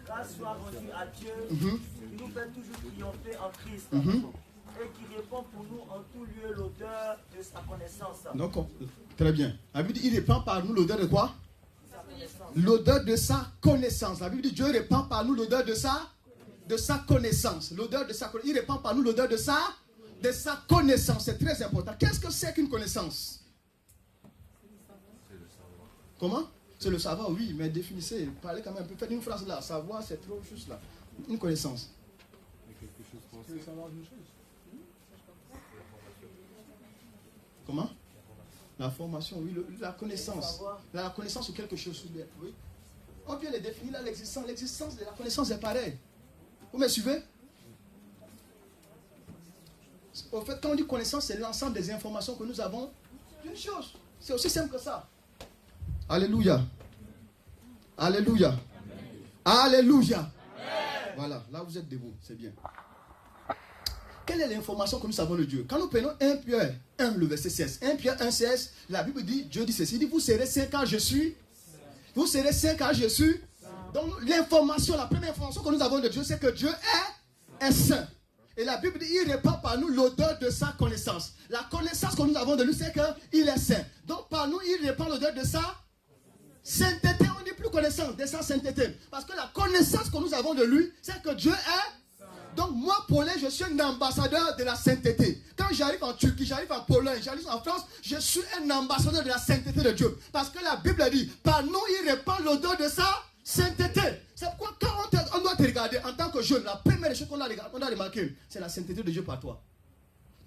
Grâce soit rendue à Dieu, qui nous fait toujours triompher en Christ, et qui répand pour nous en tout lieu l'odeur de sa connaissance. Donc, très bien. La Bible dit, il répand par nous l'odeur de quoi? L'odeur de sa connaissance. La Bible dit, Dieu répand par nous l'odeur de sa connaissance. L'odeur de sa connaissance. Il répand par nous l'odeur de sa connaissance. C'est très important. Qu'est-ce que c'est qu'une connaissance? Comment? C'est le savoir, oui, mais définissez, parlez quand même un peu. Faites une phrase là. Savoir, c'est trop juste là. Une connaissance. le savoir d'une chose. Comment? La formation, oui, la connaissance. La connaissance ou quelque chose. Oui. On vient de définir là l'existence. L'existence de la connaissance est pareille. Vous me suivez? Au fait, quand on dit connaissance, c'est l'ensemble des informations que nous avons d'une chose. C'est aussi simple que ça. Alléluia. Alléluia. Alléluia. Voilà, là vous êtes debout, c'est bien. quelle est l'information que nous savons de Dieu? Quand nous prenons 1 Pierre 1, le verset 16, 1 Pierre 1, 16, la Bible dit, Dieu dit ceci, il dit, vous serez saints car je suis. Vous serez saints car je suis. Donc l'information, la première information que nous avons de Dieu, c'est que Dieu est saint. Et la Bible dit, il répand par nous l'odeur de sa connaissance. La connaissance que nous avons de lui, c'est qu'il est saint. Donc par nous, il répand l'odeur de sa sainteté. On ne dit plus connaissance, de sa sainteté. Parce que la connaissance que nous avons de lui, c'est que Dieu est. Donc moi, Paulin, je suis un ambassadeur de la sainteté. Quand j'arrive en Turquie, j'arrive en Pologne, j'arrive en France, je suis un ambassadeur de la sainteté de Dieu. Parce que la Bible dit, par nous, il répand l'odeur de sa sainteté. C'est pourquoi quand on doit te regarder en tant que jeune, la première chose qu'on a remarqué, c'est la sainteté de Dieu par toi.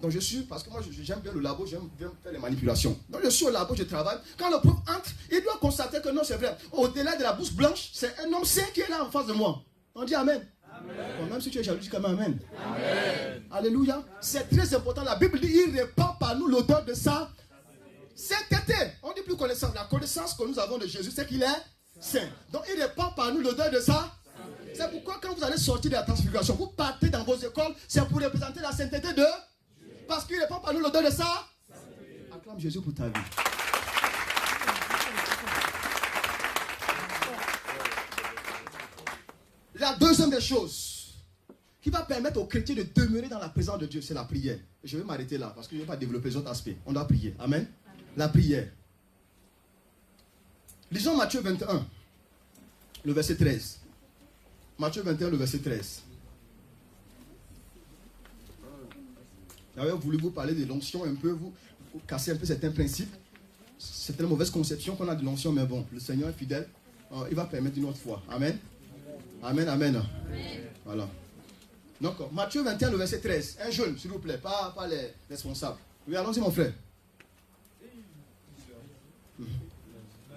Donc je suis, parce que moi j'aime bien le labo, j'aime bien faire les manipulations. Donc je suis au labo, je travaille. Quand le prof entre, il doit constater que non, c'est vrai. Au-delà de la bouche blanche, c'est un homme saint qui est là en face de moi. On dit Amen. Bon, même si tu es jaloux, dis quand même Amen. Amen. Alléluia. C'est très important. La Bible dit, il répand par nous l'odeur de sa sainteté. On ne dit plus connaissance. La connaissance que nous avons de Jésus, c'est qu'il est saint. Donc il répand par nous l'odeur de ça. C'est pourquoi quand vous allez sortir de la transfiguration, vous partez dans vos écoles, c'est pour représenter la sainteté de. Parce qu'il répand par nous l'odeur de ça. Acclame Jésus pour ta vie. La deuxième des choses qui va permettre aux chrétiens de demeurer dans la présence de Dieu, c'est la prière. Je vais m'arrêter là parce que je ne vais pas développer les autres aspects. On doit prier. Amen. La prière. Lisons Matthieu 21, le verset 13. Matthieu 21, le verset 13. J'avais voulu vous parler de l'onction un peu, vous casser un peu certains principes. C'est une mauvaise conception qu'on a de l'onction, mais bon, le Seigneur est fidèle. Il va permettre une autre fois. Amen. Amen, amen. Amen. Voilà. Donc, Matthieu 21, le verset 13. Un jeune, s'il vous plaît, pas les responsables. Oui, allons-y, mon frère. La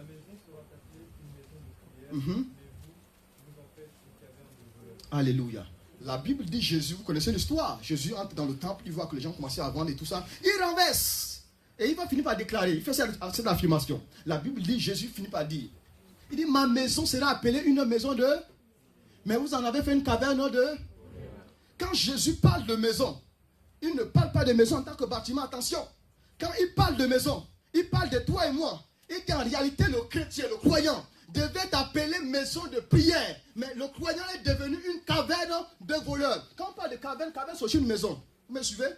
maison sera appelée une maison de prière, mais vous en faites une caverne de voleurs. Alléluia. La Bible dit Jésus, vous connaissez l'histoire. Jésus entre dans le temple, il voit que les gens commençaient à vendre et tout ça. Il renverse. Et il va finir par déclarer. Il fait cette affirmation. La Bible dit, Jésus finit par dire. Il dit, ma maison sera appelée une maison de. Mais vous en avez fait une caverne de. Quand Jésus parle de maison, il ne parle pas de maison en tant que bâtiment. Attention. Quand il parle de maison, il parle de toi et moi. Et qu'en réalité, le chrétien, le croyant, devait appeler maison de prière. Mais le croyant est devenu une caverne de voleurs. Quand on parle de caverne, c'est aussi une maison. Vous me suivez?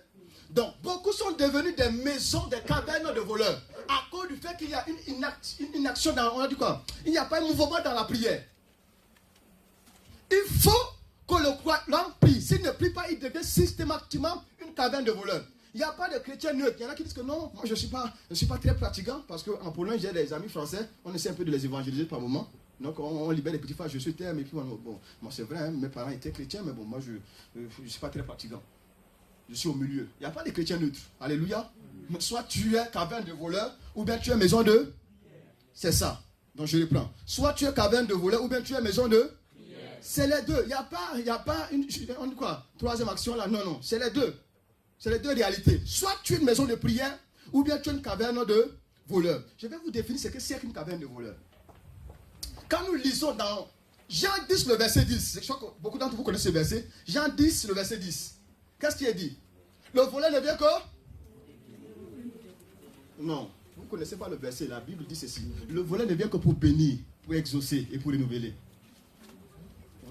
Donc, beaucoup sont devenus des maisons, des cavernes de voleurs. À cause du fait qu'il y a une inaction dans. On a dit quoi? Il n'y a pas un mouvement dans la prière. Il faut que le croyant prie. S'il ne prie pas, il devient systématiquement une caverne de voleurs. Il n'y a pas de chrétiens neutres. Il y en a qui disent que non, moi je ne suis pas très pratiquant parce qu'en Pologne, j'ai des amis français. On essaie un peu de les évangéliser par moment. Donc on libère les petits frères, je suis terme. Et puis bon, moi c'est vrai, hein, mes parents étaient chrétiens, mais bon, moi je ne suis pas très pratiquant. Je suis au milieu. Il n'y a pas de chrétiens neutres. Alléluia. Soit tu es caverne de voleurs, ou bien tu es maison de. C'est ça. Donc je reprends. Soit tu es caverne de voleurs, ou bien tu es maison de. C'est les deux. Il n'y a pas une. On dit quoi? Troisième action là. Non. C'est les deux. C'est les deux réalités. Soit tu es une maison de prière, ou bien tu es une caverne de voleurs. Je vais vous définir ce que c'est qu'une caverne de voleurs. Quand nous lisons dans Jean 10, le verset 10, je crois que beaucoup d'entre vous connaissent ce verset. Jean 10, le verset 10. Qu'est-ce qui est dit? Le voleur ne vient que. Non, vous ne connaissez pas le verset. La Bible dit ceci. Le voleur ne vient que pour bénir, pour exaucer et pour renouveler.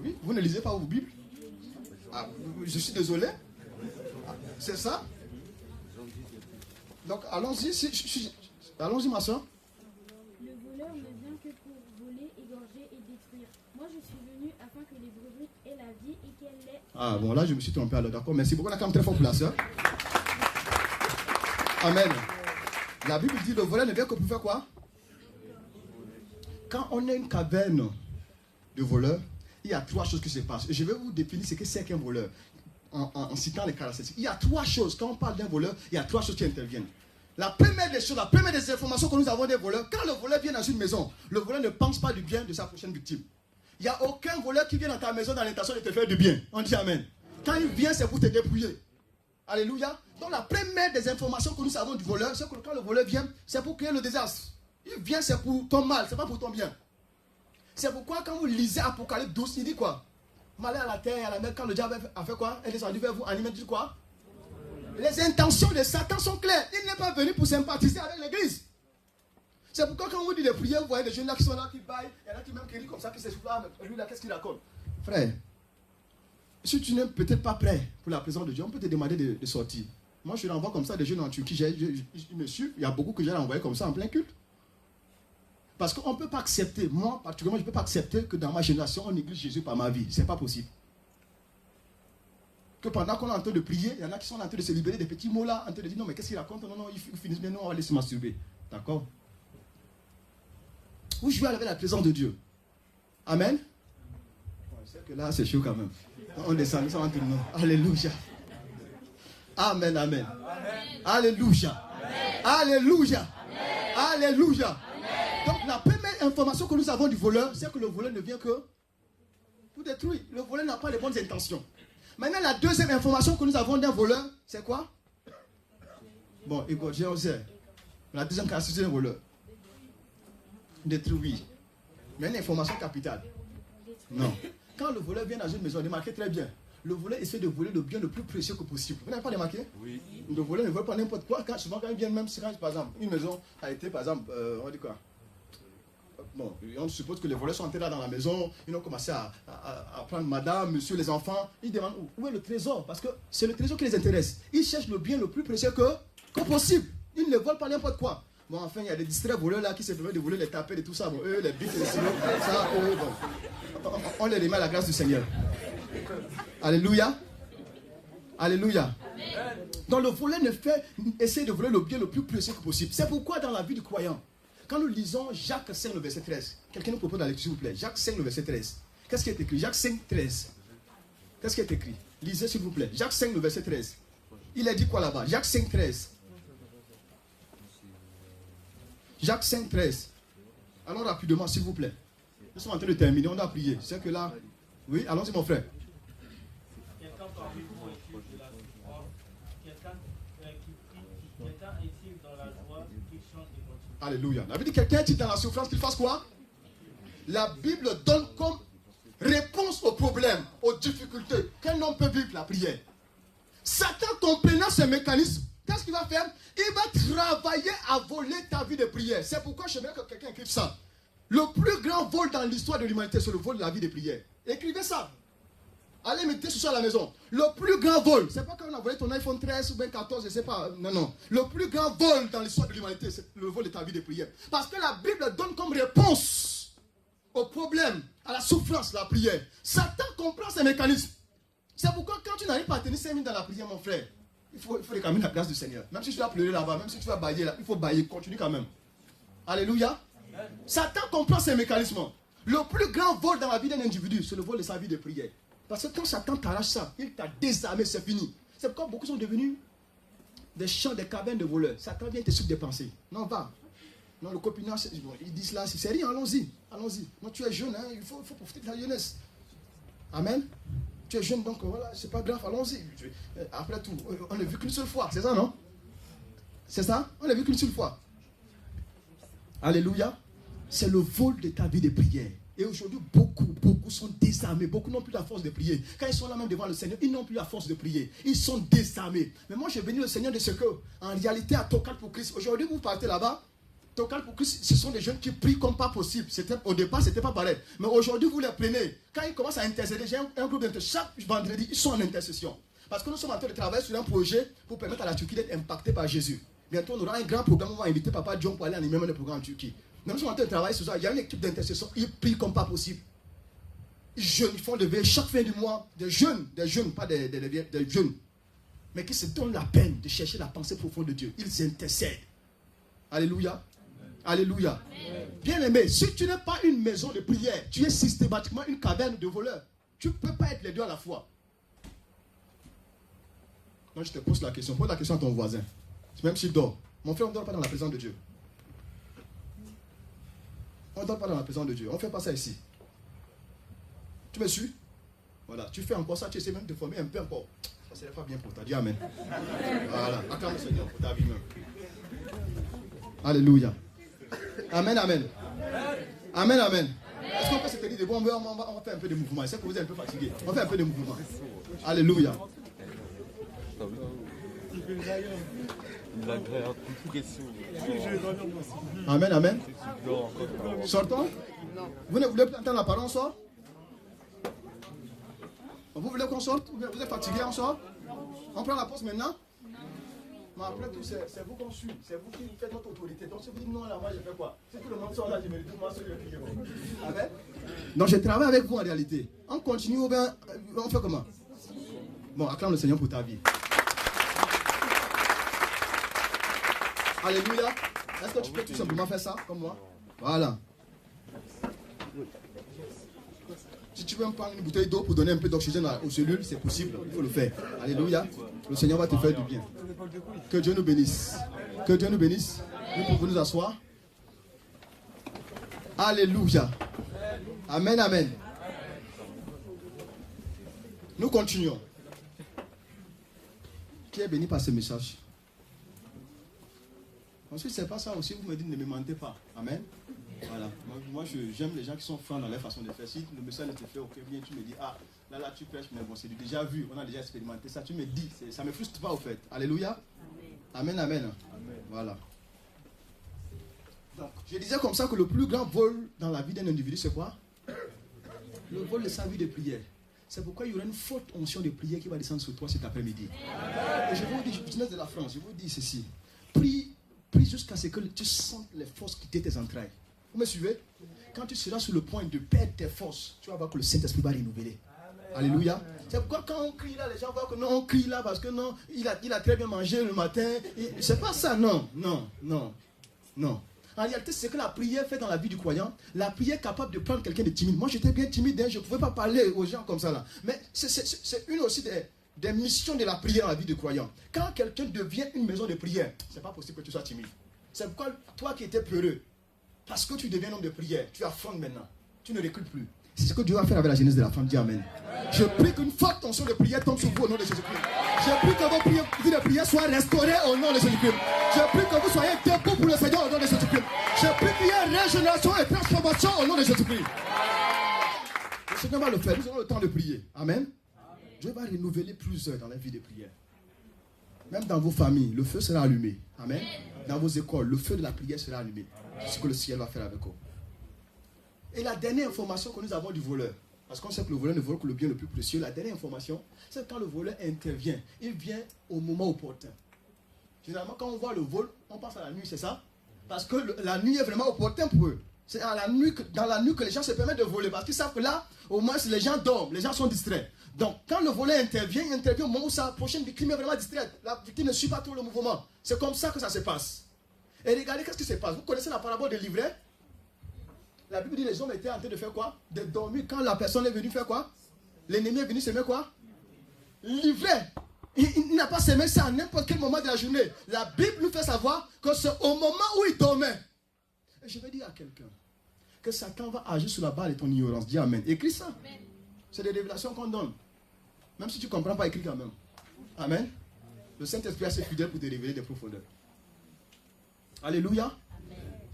Oui, vous ne lisez pas vos Bibles? Ah, je suis désolé. Ah, c'est ça? Donc allons-y, allons-y ma soeur. Le voleur ne vient que pour voler, égorger et détruire. Moi je suis venu afin que les brebis aient la vie et qu'elle l'ait. Ah bon, là je me suis trompé alors, d'accord. Merci beaucoup, on a quand même très fort pour la soeur. Amen. La Bible dit le voleur ne vient que pour faire quoi? Quand on est une caverne de voleurs, il y a trois choses qui se passent. Et je vais vous définir ce que c'est qu'un voleur. En citant les caractéristiques. Il y a trois choses. Quand on parle d'un voleur, il y a trois choses qui interviennent. La première des choses, la première des informations que nous avons des voleurs, quand le voleur vient dans une maison, le voleur ne pense pas du bien de sa prochaine victime. Il n'y a aucun voleur qui vient dans ta maison dans l'intention de te faire du bien. On dit Amen. Quand il vient, c'est pour te dépouiller. Alléluia. Donc la première des informations que nous avons du voleur, c'est que quand le voleur vient, c'est pour créer le désastre. Il vient, c'est pour ton mal, c'est pas pour ton bien. C'est pourquoi quand vous lisez Apocalypse 12, il dit quoi? Malheur à la terre et à la mer, quand le diable a fait quoi? Elle est descendue vers vous, animée, dit quoi? Les intentions de Satan sont claires. Il n'est pas venu pour sympathiser avec l'église. C'est pourquoi quand on vous dit des prières, vous voyez des jeunes là qui sont là, qui baillent, il y en a qui même crient comme ça, qui s'exclament. Lui là, qu'est-ce qu'il raconte? Frère, si tu n'es peut-être pas prêt pour la présence de Dieu, on peut te demander de sortir. Moi, je renvoie comme ça des jeunes en Turquie. Je me suis, il y a beaucoup que j'ai renvoyé comme ça en plein culte. Parce qu'on ne peut pas accepter, moi particulièrement, je ne peux pas accepter que dans ma génération, on néglige Jésus par ma vie. Ce n'est pas possible. Que pendant qu'on est en train de prier, il y en a qui sont en train de se libérer des petits mots là, en train de dire non, mais qu'est-ce qu'il raconte? Non, il finit bien, non, on va laisser masturber. D'accord? Où je vais avec la présence de Dieu. Amen. Je sais que là, c'est chaud quand même. On descend, nous sommes entre nous. Alléluia. Amen, amen. Alléluia. Alléluia. Alléluia. Donc la première information que nous avons du voleur, c'est que le voleur ne vient que pour détruire. Le voleur n'a pas les bonnes intentions. Maintenant, la deuxième information que nous avons d'un voleur, c'est quoi? Bon, écoute, j'ai osé. La deuxième caractéristique d'un voleur. Détruire, oui. Mais une information capitale. Non. Quand le voleur vient dans une maison, remarquez très bien. Le voleur essaie de voler le bien le plus précieux que possible. Vous n'avez pas remarqué? Oui. Le voleur ne vole pas n'importe quoi. Souvent, quand il vient, même si, par exemple, une maison a été, par exemple, on dit quoi? Bon, on suppose que les voleurs sont entrés là dans la maison, ils ont commencé à prendre madame, monsieur, les enfants. Ils demandent où est le trésor, parce que c'est le trésor qui les intéresse. Ils cherchent le bien le plus précieux que possible. Ils ne volent pas n'importe quoi. Bon, enfin, il y a des distraits voleurs là qui se permettent de voler les tapettes et tout ça. Bon, eux, les bites, les silos, ça, eux, bon. On les remet à la grâce du Seigneur. Alléluia. Alléluia. Donc le voleur essaie de voler le bien le plus précieux que possible. C'est pourquoi dans la vie du croyant, quand nous lisons Jacques 5, le verset 13, quelqu'un nous propose la lecture, s'il vous plaît. Jacques 5, le verset 13. Qu'est-ce qui est écrit? Jacques 5, 13. Qu'est-ce qui est écrit? Lisez, s'il vous plaît. Jacques 5, le verset 13. Il a dit quoi là-bas? Jacques 5, 13. Jacques 5, 13. Allons rapidement, s'il vous plaît. Nous sommes en train de terminer, on doit prier. C'est que là... Oui, allons-y, mon frère. Quelqu'un parmi vous est de la joie. Quelqu'un est-il dans la joie, qu'il chante et continue. Alléluia. La Bible dit quelqu'un est dans la souffrance, qu'il fasse quoi? La Bible donne comme réponse aux problèmes, aux difficultés, qu'un homme peut vivre la prière. Satan, comprenant ce mécanisme, qu'est-ce qu'il va faire? Il va travailler à voler ta vie de prière. C'est pourquoi j'aimerais que quelqu'un écrive ça. Le plus grand vol dans l'histoire de l'humanité, c'est le vol de la vie de prière. Écrivez ça. Allez mettez ce soir à la maison. Le plus grand vol, c'est pas quand on a volé ton iPhone 13 ou bien 14, je sais pas. Non, non. Le plus grand vol dans l'histoire de l'humanité, c'est le vol de ta vie de prière. Parce que la Bible donne comme réponse au problème, à la souffrance, la prière. Satan comprend ces mécanismes. C'est pourquoi quand tu n'arrives pas à tenir 5 minutes dans la prière, mon frère, il faut réclamer la grâce du Seigneur. Même si tu vas pleurer là-bas, même si tu vas bailler là, il faut bailler, continue quand même. Alléluia. Satan comprend ces mécanismes. Le plus grand vol dans la vie d'un individu, c'est le vol de sa vie de prière. Parce que quand Satan t'arrache ça, il t'a désarmé, c'est fini. C'est pourquoi beaucoup sont devenus des champs, des cavernes de voleurs. Satan vient te subdépenser. Non, va. Non, le copinage, ils disent là, c'est rien, allons-y. Allons-y. Non, tu es jeune, hein, il faut profiter de ta jeunesse. Amen. Tu es jeune, donc voilà, c'est pas grave, allons-y. Après tout, on n'est vu qu'une seule fois, c'est ça, non? C'est ça? On n'est vu qu'une seule fois. Alléluia. C'est le vol de ta vie de prière. Et aujourd'hui, beaucoup sont désarmés. Beaucoup n'ont plus la force de prier. Quand ils sont là même devant le Seigneur, ils n'ont plus la force de prier. Ils sont désarmés. Mais moi, j'ai béni le Seigneur de ce que, en réalité, à Tocal pour Christ, aujourd'hui, vous partez là-bas, Tocal pour Christ, ce sont des jeunes qui prient comme pas possible. Au départ, c'était pas pareil. Mais aujourd'hui, vous les prenez. Quand ils commencent à intercéder, j'ai un groupe d'intercession. Chaque vendredi, ils sont en intercession. Parce que nous sommes en train de travailler sur un projet pour permettre à la Turquie d'être impactée par Jésus. Bientôt, on aura un grand programme. On va inviter Papa John pour aller animer le programme en Turquie. Nous sommes en train de travailler sur ça. Il y a une équipe d'intercession. Ils prient comme pas possible. Ils jeûnent, ils font lever chaque fin du mois des jeunes, pas des jeunes, mais qui se donnent la peine de chercher la pensée profonde de Dieu. Ils intercèdent. Alléluia. Alléluia. Bien aimé, si tu n'es pas une maison de prière, tu es systématiquement une caverne de voleurs. Tu ne peux pas être les deux à la fois. Donc je te pose la question. Pose la question à ton voisin. Même s'il dort. Mon frère, on ne dort pas dans la présence de Dieu. On ne dort pas dans la présence de Dieu. On ne fait pas ça ici. Tu me suis? Voilà. Tu fais encore ça, tu essaies même de former un peu encore. Ça ne serait pas bien pour ta vie. Amen. Voilà. Acclame le Seigneur pour ta vie même. Alléluia. Amen, amen. Amen, amen. Est-ce qu'on peut se tenir debout? On va faire un peu de mouvement. Je sais que vous êtes un peu fatigué. On fait un peu de mouvement. Alléluia. Il a créé un coup de pression. Amen, amen. Sortons. Vous ne voulez plus entendre la parole, on sort? Vous voulez qu'on sorte? Vous êtes fatigué, on sort? On prend la pause maintenant? Mais après tout, c'est vous qu'on suit. C'est vous qui faites notre autorité. Donc si vous dites non, là, moi je fais quoi? Si tout le monde sort là, je me dis, moi, celui qui est. Amen. Donc je travaille avec vous en réalité. On continue ou bien on fait comment? Bon, acclame le Seigneur pour ta vie. Alléluia. Est-ce que tu peux tout simplement faire ça comme moi? Voilà. Si tu veux me prendre une bouteille d'eau pour donner un peu d'oxygène aux cellules, c'est possible, il faut le faire. Alléluia. Le Seigneur va te faire du bien. Que Dieu nous bénisse. Que Dieu nous bénisse. Nous pouvons nous asseoir. Alléluia. Amen, amen. Nous continuons. Qui est béni par ce message? Ensuite, c'est pas ça aussi, vous me dites ne me mentez pas. Amen. Voilà. Moi j'aime les gens qui sont francs dans leur façon de faire. Si le message ne te fait aucun bien, tu me dis, ah, là tu prêches, mais bon, c'est déjà vu, on a déjà expérimenté ça. Tu me dis, ça ne me frustre pas au fait. Alléluia. Amen, amen. Amen. Voilà. Donc, je disais comme ça que le plus grand vol dans la vie d'un individu, c'est quoi? Le vol de sa vie de prière. C'est pourquoi il y aura une forte onction de prière qui va descendre sur toi cet après-midi. Et je vous dis, je suis de la France, je vous dis ceci. Prie jusqu'à ce que tu sentes les forces quitter tes entrailles. Vous me suivez? Quand tu seras sur le point de perdre tes forces, tu vas voir que le Saint-Esprit va renouveler. Alléluia. C'est pourquoi quand on crie là, les gens voient que non, on crie là parce que non, il a très bien mangé le matin. C'est pas ça, non. En réalité, c'est que la prière fait dans la vie du croyant. La prière est capable de prendre quelqu'un de timide. Moi, j'étais bien timide, je ne pouvais pas parler aux gens comme ça là. Mais c'est une aussi des missions de la prière dans la vie du croyant. Quand quelqu'un devient une maison de prière, c'est pas possible que tu sois timide. C'est pourquoi toi qui étais peureux, parce que tu deviens un homme de prière, tu affrontes maintenant. Tu ne recules plus. C'est ce que Dieu va faire avec la jeunesse de la femme. Dis Amen. Je prie qu'une forte tension de prière tombe sur vous au nom de Jésus-Christ. Je prie que vos vies de prière soient restaurées au nom de Jésus-Christ. Je prie que vous soyez debout pour le Seigneur au nom de Jésus-Christ. Je prie qu'il y ait régénération et transformation au nom de Jésus-Christ. Le Seigneur va le faire. Nous aurons le temps de prier. Amen. Dieu va renouveler plusieurs dans la vie de prière. Même dans vos familles, le feu sera allumé. Amen. Dans vos écoles, le feu de la prière sera allumé. C'est ce que le ciel va faire avec vous. Et la dernière information que nous avons du voleur, parce qu'on sait que le voleur ne vole que le bien le plus précieux, la dernière information, c'est que quand le voleur intervient, il vient au moment opportun. Généralement, quand on voit le vol, on pense à la nuit, c'est ça? Parce que la nuit est vraiment opportun pour eux. C'est dans la nuit que les gens se permettent de voler, parce qu'ils savent que là, au moins, les gens dorment, les gens sont distraits. Donc, quand le voleur intervient, il intervient au moment où sa prochaine victime est vraiment distraite. La victime ne suit pas trop le mouvement. C'est comme ça que ça se passe. Et regardez, qu'est-ce qui se passe? Vous connaissez la parabole des livrets? La Bible dit que les hommes étaient en train de faire quoi? De dormir. Quand la personne est venue faire quoi? L'ennemi est venu semer quoi? Livrer. Il n'a pas semé ça à n'importe quel moment de la journée. La Bible nous fait savoir que c'est au moment où il dormait. Et je vais dire à quelqu'un que Satan va agir sur la base de ton ignorance. Dis Amen. Écris ça. C'est des révélations qu'on donne. Même si tu ne comprends pas, écris quand même. Amen. Le Saint-Esprit est assez fidèle pour te révéler des profondeurs. Alléluia.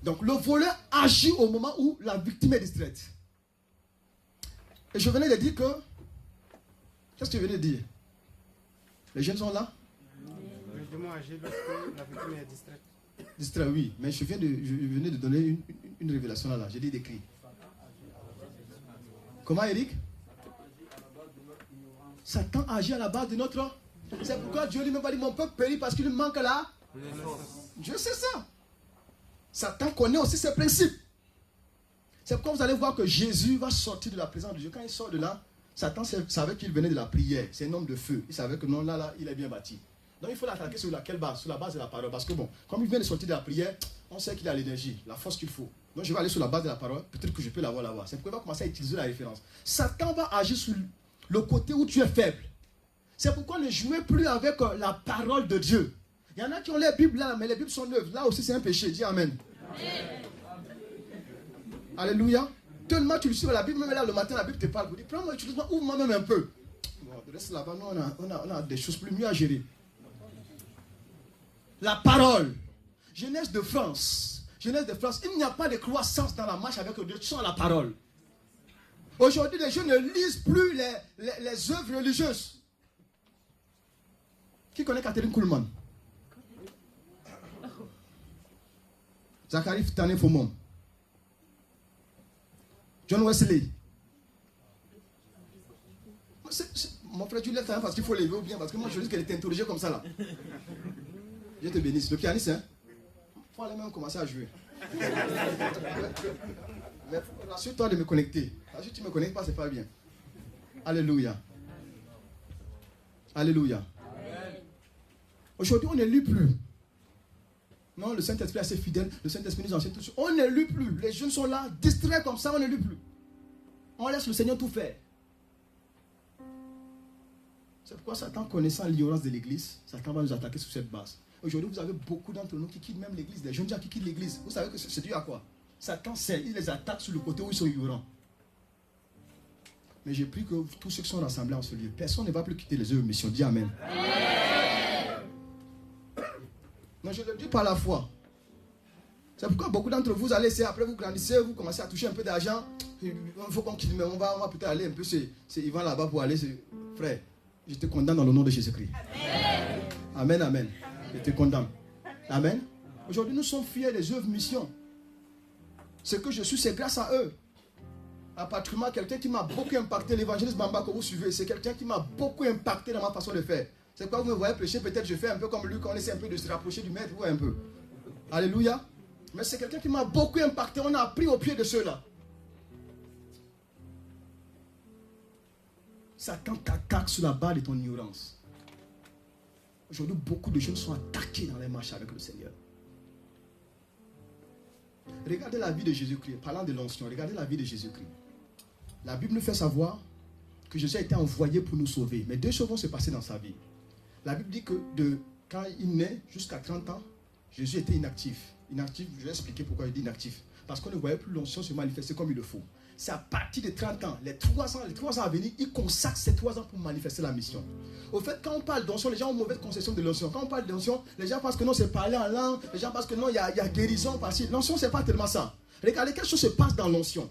Donc le voleur agit au moment où la victime est distraite. Et je venais de dire que... Qu'est-ce que je venais de dire? Les jeunes sont là? Le démon agit lorsque la victime est distraite. Distraite, oui. Mais je venais de donner une révélation là. J'ai dit d'écrire. Comment, Eric? Satan agit à la base de notre... C'est pourquoi Dieu lui-même va dire, mon peuple périt parce qu'il lui manque là. Dieu sait ça. Satan connaît aussi ses principes. C'est pourquoi vous allez voir que Jésus va sortir de la présence de Dieu. Quand il sort de là, Satan savait qu'il venait de la prière. C'est un homme de feu. Il savait que non, là, il est bien bâti. Donc il faut l'attaquer sur laquelle base? Sur la base de la parole. Parce que bon, comme il vient de sortir de la prière, on sait qu'il a l'énergie, la force qu'il faut. Donc je vais aller sur la base de la parole. Peut-être que je peux l'avoir là-bas. C'est pourquoi il va commencer à utiliser la référence. Satan va agir sur le côté où tu es faible. C'est pourquoi ne jouez plus avec la parole de Dieu. Il y en a qui ont les Bibles là, mais les Bibles sont neuves. Là aussi, c'est un péché. Dis Amen. Alléluia. Tellement tu le suis à la Bible, même là le matin, la Bible te parle. Vous dites, prends-moi, utilise-moi, ouvre-moi même un peu. Bon, reste là-bas, nous, on a des choses plus mieux à gérer. La parole. Jeunesse de France. Jeunesse de France. Il n'y a pas de croissance dans la marche avec Dieu sans la parole. Aujourd'hui, les jeunes ne lisent plus les œuvres religieuses. Qui connaît Catherine Kuhlman? Zachary Tane Fomom. John Wesley. Mon frère, tu lèves ta main parce qu'il faut lever ou bien parce que moi je risque qu'elle est interrogée comme ça là. Je te bénisse. Le pianiste, hein? Il faut aller même commencer à jouer. Mais rassure-toi de me connecter. Si tu ne me connectes pas, c'est pas bien. Alléluia. Alléluia. Aujourd'hui, on ne lit plus. Non, le Saint-Esprit est assez fidèle. Le Saint-Esprit nous enseigne tout ça. On ne lit plus. Les jeunes sont là, distraits comme ça, on ne lit plus. On laisse le Seigneur tout faire. C'est pourquoi Satan, connaissant l'ignorance de l'église, Satan va nous attaquer sur cette base. Aujourd'hui, vous avez beaucoup d'entre nous qui quittent même l'église. Des jeunes gens qui quittent l'église. Vous savez que c'est dû à quoi? Satan sait, il les attaque sur le côté où ils sont ignorants. Mais j'ai pris que tous ceux qui sont rassemblés en ce lieu, personne ne va plus quitter les œuvres de mission. Dis Amen. Non, je le dis par la foi. C'est pourquoi beaucoup d'entre vous allez essayer, après vous grandissez, vous commencez à toucher un peu d'argent. Il faut qu'on quitte, mais on va peut-être aller un peu. C'est Yvan là-bas pour aller. Frère, je te condamne dans le nom de Jésus-Christ. Amen, amen. Je te condamne. Amen. Aujourd'hui, nous sommes fiers des œuvres mission. Ce que je suis, c'est grâce à eux. À particulièrement quelqu'un qui m'a beaucoup impacté, l'évangéliste Bamba que vous suivez, c'est quelqu'un qui m'a beaucoup impacté dans ma façon de faire. C'est quoi vous me voyez prêcher, peut-être je fais un peu comme lui, on essaie un peu de se rapprocher du maître, ou un peu. Alléluia. Mais c'est quelqu'un qui m'a beaucoup impacté, on a appris au pied de ceux-là. Satan t'attaque sur la barre de ton ignorance. Aujourd'hui, beaucoup de jeunes sont attaqués dans les marches avec le Seigneur. Regardez la vie de Jésus-Christ, parlant de l'onction, regardez la vie de Jésus-Christ. La Bible nous fait savoir que Jésus a été envoyé pour nous sauver. Mais deux choses vont se passer dans sa vie. La Bible dit que quand il naît jusqu'à 30 ans, Jésus était inactif. Inactif, je vais expliquer pourquoi il dit inactif. Parce qu'on ne voyait plus l'onction se manifester comme il le faut. C'est à partir de 30 ans, les 3 ans à venir, il consacre ces 3 ans pour manifester la mission. Au fait, quand on parle d'onction, les gens ont une mauvaise conception de l'onction. Quand on parle d'onction, les gens pensent que non, c'est parler en langue. Les gens pensent que non, il y a guérison par-ci. L'onction, c'est pas tellement ça. Regardez, quelque chose se passe dans l'onction.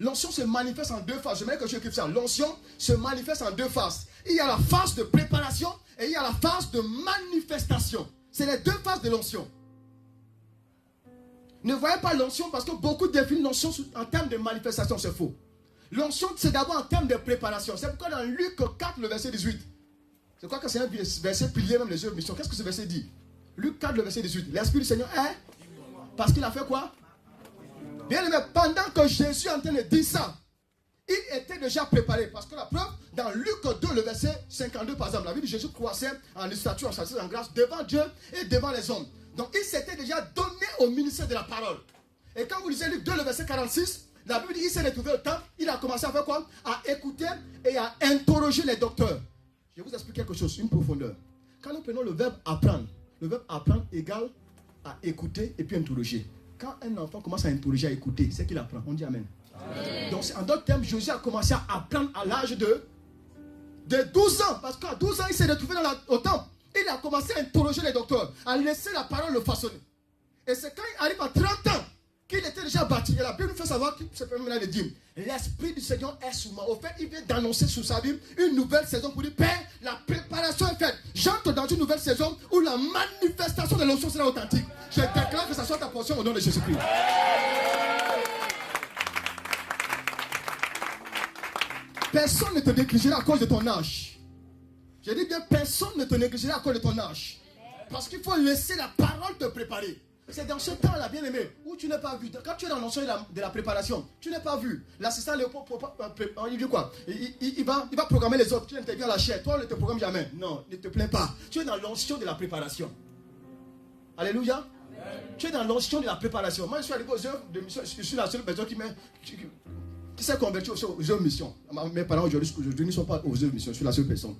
L'onction se manifeste en 2 phases. J'aimerais que je écrive ça. L'onction se manifeste en 2 phases. Il y a la phase de préparation et il y a la phase de manifestation. C'est les 2 phases de l'onction. Ne voyez pas l'onction parce que beaucoup définissent l'onction en termes de manifestation, c'est faux. L'onction, c'est d'abord en termes de préparation. C'est pourquoi dans Luc 4, le verset 18, je crois que c'est un verset pilier même les œuvres de mission. Qu'est-ce que ce verset dit? Luc 4, le verset 18. L'Esprit du Seigneur est parce qu'il a fait quoi? Bien aimé, pendant que Jésus est en train de dire ça, il était déjà préparé. Parce que la preuve, dans Luc 2, le verset 52, par exemple, la vie de Jésus croissait en stature, en stature, en grâce devant Dieu et devant les hommes. Donc il s'était déjà donné au ministère de la parole. Et quand vous lisez Luc 2, le verset 46, la Bible dit qu'il s'est retrouvé au temple, il a commencé à faire quoi? À écouter et à interroger les docteurs. Je vais vous expliquer quelque chose, une profondeur. Quand nous prenons le verbe apprendre égale à écouter et puis interroger. Quand un enfant commence à interroger, à écouter, c'est qu'il apprend. On dit Amen. Amen. Donc en d'autres termes, Jésus a commencé à apprendre à l'âge de 12 ans. Parce qu'à 12 ans, il s'est retrouvé au temple. Il a commencé à interroger les docteurs, à laisser la parole le façonner. Et c'est quand il arrive à 30 ans qu'il était déjà bâti. Et la Bible nous fait savoir qu'il se permet de dire l'Esprit du Seigneur est sur moi. Au fait, il vient d'annoncer sur sa Bible une nouvelle saison pour dire Père, la préparation est faite. J'entre dans une nouvelle saison où la manifestation de l'onction sera authentique. Je déclare que ça soit ta portion au nom de Jésus-Christ. Personne ne te négligera à cause de ton âge. Je dis bien, personne ne te négligera à cause de ton âge. Parce qu'il faut laisser la parole te préparer. C'est dans ce temps-là, bien aimé, où tu n'es pas vu. Quand tu es dans l'onction de la préparation, tu n'es pas vu. L'assistant Léopold, il dit quoi? Il va programmer les autres. Tu interviens à la chair. Toi, on ne te programme jamais. Non, ne te plains pas. Tu es dans l'onction de la préparation. Alléluia. Amen. Tu es dans l'onction de la préparation. Moi, je suis arrivé aux œuvres de mission. Je suis la seule personne qui s'est convertie aux œuvres de mission. Mes parents aujourd'hui ne sont pas aux œuvres de mission. Je suis la seule personne.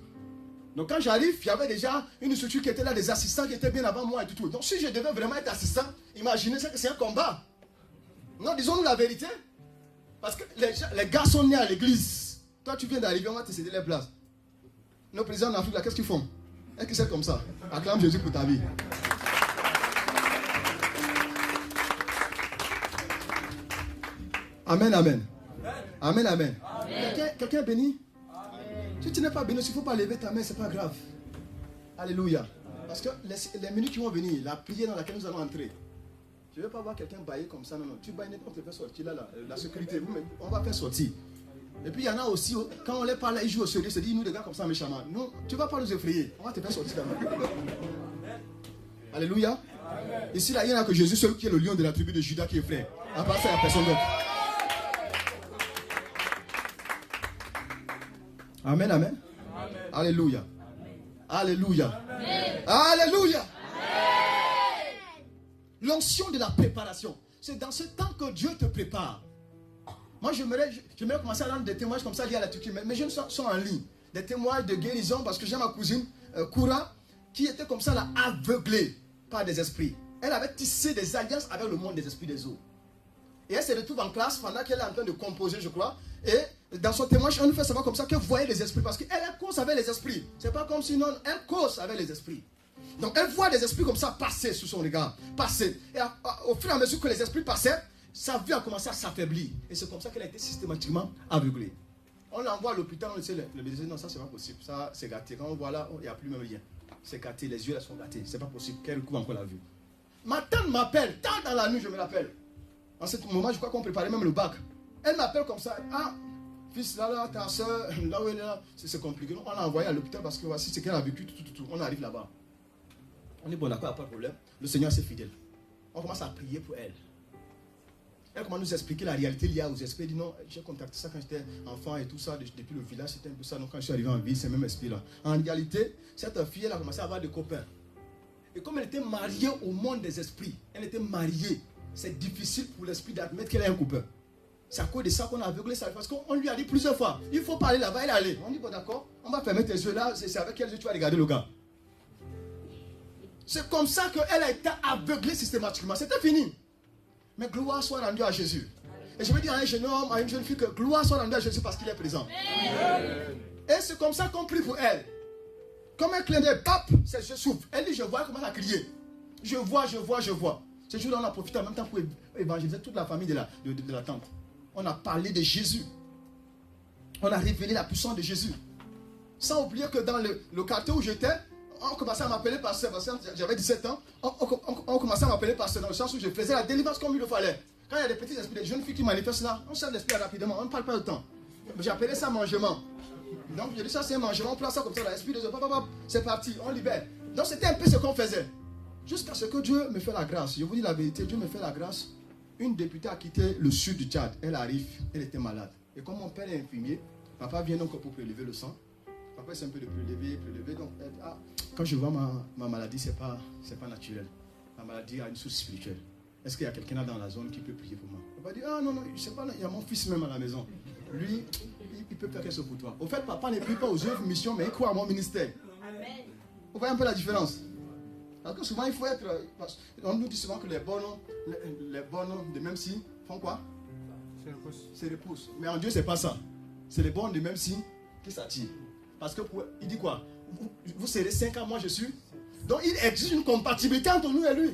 Donc quand j'arrive, il y avait déjà une structure qui était là, des assistants qui étaient bien avant moi et tout. Donc si je devais vraiment être assistant, imaginez que c'est un combat. Non, disons-nous la vérité. Parce que les gars sont nés à l'église. Toi tu viens d'arriver, on va te céder les places. Nos présidents en Afrique, là, qu'est-ce qu'ils font? Est-ce que c'est comme ça? Acclame Jésus pour ta vie. Amen, amen. Amen, amen. Quelqu'un est béni? Si tu n'es pas béni, s'il ne faut pas lever ta main, ce n'est pas grave. Alléluia. Parce que les minutes qui vont venir, la prière dans laquelle nous allons entrer, Je ne vais pas voir quelqu'un bailler comme ça. Non, non. Tu bailles, on te fait sortir là, la sécurité. On va faire sortir. Et puis il y en a aussi, quand on les parle, ils jouent au sérieux, ils se disent, nous les gars comme ça méchamment. Non, tu ne vas pas nous effrayer. On va te faire sortir là-bas. Alléluia. Ici, là, il y en a que Jésus, celui qui est le lion de la tribu de Judas qui est frère. À part ça, il n'y a personne d'autre. Amen, amen. Amen. Alléluia. Amen. Alléluia. Amen. Alléluia. L'onction de la préparation. C'est dans ce temps que Dieu te prépare. Moi, j'aimerais commencer à rendre des témoignages comme ça liés à la Turquie. Mais je sont en ligne. Des témoignages de guérison parce que j'ai ma cousine, Koura, qui était comme ça là, aveuglée par des esprits. Elle avait tissé des alliances avec le monde des esprits des eaux. Et elle se retrouve en classe pendant qu'elle est en train de composer, je crois. Et dans son témoignage, on nous fait savoir comme ça qu'elle voyait les esprits. Parce qu'elle cause avec les esprits. C'est pas comme si non, elle cause avec les esprits. Donc elle voit des esprits comme ça passer sous son regard. Passer. Et au fur et à mesure que les esprits passaient, sa vue a commencé à s'affaiblir. Et c'est comme ça qu'elle a été systématiquement aveuglée. On l'envoie à l'hôpital, on sait, le médecin dit non, ça c'est pas possible. Ça c'est gâté. Quand on voit là, il n'y a plus même rien. C'est gâté, les yeux là sont gâtés. C'est pas possible qu'elle recouvre encore la vue. Ma tante m'appelle, tard dans la nuit, je me l'appelle. En ce moment, je crois qu'on préparait même le bac. Elle m'appelle comme ça. Ah, fils, là, ta soeur, là où elle est là, c'est compliqué. On l'a envoyé à l'hôpital parce que voici ce qu'elle a vécu, tout. On arrive là-bas. On est bon, d'accord, pas de problème. Le Seigneur c'est fidèle. On commence à prier pour elle. Elle commence à nous expliquer la réalité liée aux esprits. Elle dit non, j'ai contacté ça quand j'étais enfant et tout ça, depuis le village, c'était un peu ça. Donc quand je suis arrivé en ville, c'est le même esprit-là. En réalité, cette fille, elle a commencé à avoir des copains. Et comme elle était mariée au monde des esprits, elle était mariée, c'est difficile pour l'esprit d'admettre qu'elle a un copain. C'est à cause de ça qu'on a aveuglé ça. Parce qu'on lui a dit plusieurs fois, il faut parler là-bas, elle est allée. On dit bon d'accord, on va fermer tes yeux là, c'est avec quels yeux tu vas regarder le gars. C'est comme ça qu'elle a été aveuglée systématiquement. C'était fini. Mais gloire soit rendue à Jésus. Et je veux dire à un jeune homme, à une jeune fille que gloire soit rendue à Jésus parce qu'il est présent. Et c'est comme ça qu'on prie pour elle. Comme un clin d'œil, pape, ses yeux s'ouvrent. Elle dit, je vois, elle commence à crier. Je vois. Ce jour-là, on a profité en même temps pour évangéliser toute la famille de la tante. On a parlé de Jésus. On a révélé la puissance de Jésus. Sans oublier que dans le quartier où j'étais, on commençait à m'appeler pasteur. J'avais 17 ans. On commençait à m'appeler pasteur dans le sens où je faisais la délivrance comme il le fallait. Quand il y a des petits esprits, des jeunes filles qui manifestent là, on sert l'esprit rapidement. On ne parle pas de temps. J'appelais ça mangement. Donc je dis ça c'est un mangement, on prend ça comme ça, l'esprit de Dieu, c'est parti, on libère. Donc c'était un peu ce qu'on faisait. Jusqu'à ce que Dieu me fait la grâce. Je vous dis la vérité, Dieu me fait la grâce. Une députée a quitté le sud du Tchad. Elle arrive, elle était malade. Et comme mon père est infirmier, papa vient donc pour prélever le sang. Papa c'est un peu de prélever. Donc elle dit, ah, quand je vois ma maladie, c'est pas naturel. Ma maladie a une source spirituelle. Est-ce qu'il y a quelqu'un là dans la zone qui peut prier pour moi? Papa dit, ah non, je sais pas, il y a mon fils même à la maison. Lui, il peut faire quelque chose pour toi. Au fait, papa ne prie pas aux œuvres, missions, mais il croit à mon ministère. Amen. Vous voyez un peu la différence? Parce que souvent, il faut être... On nous dit souvent que les bonnes de même signe font quoi? Se repoussent. Mais en Dieu, c'est pas ça. C'est les bonnes de même signe qui s'attirent. Parce que il dit quoi? Vous serez 5 ans, moi je suis. Donc il existe une compatibilité entre nous et lui.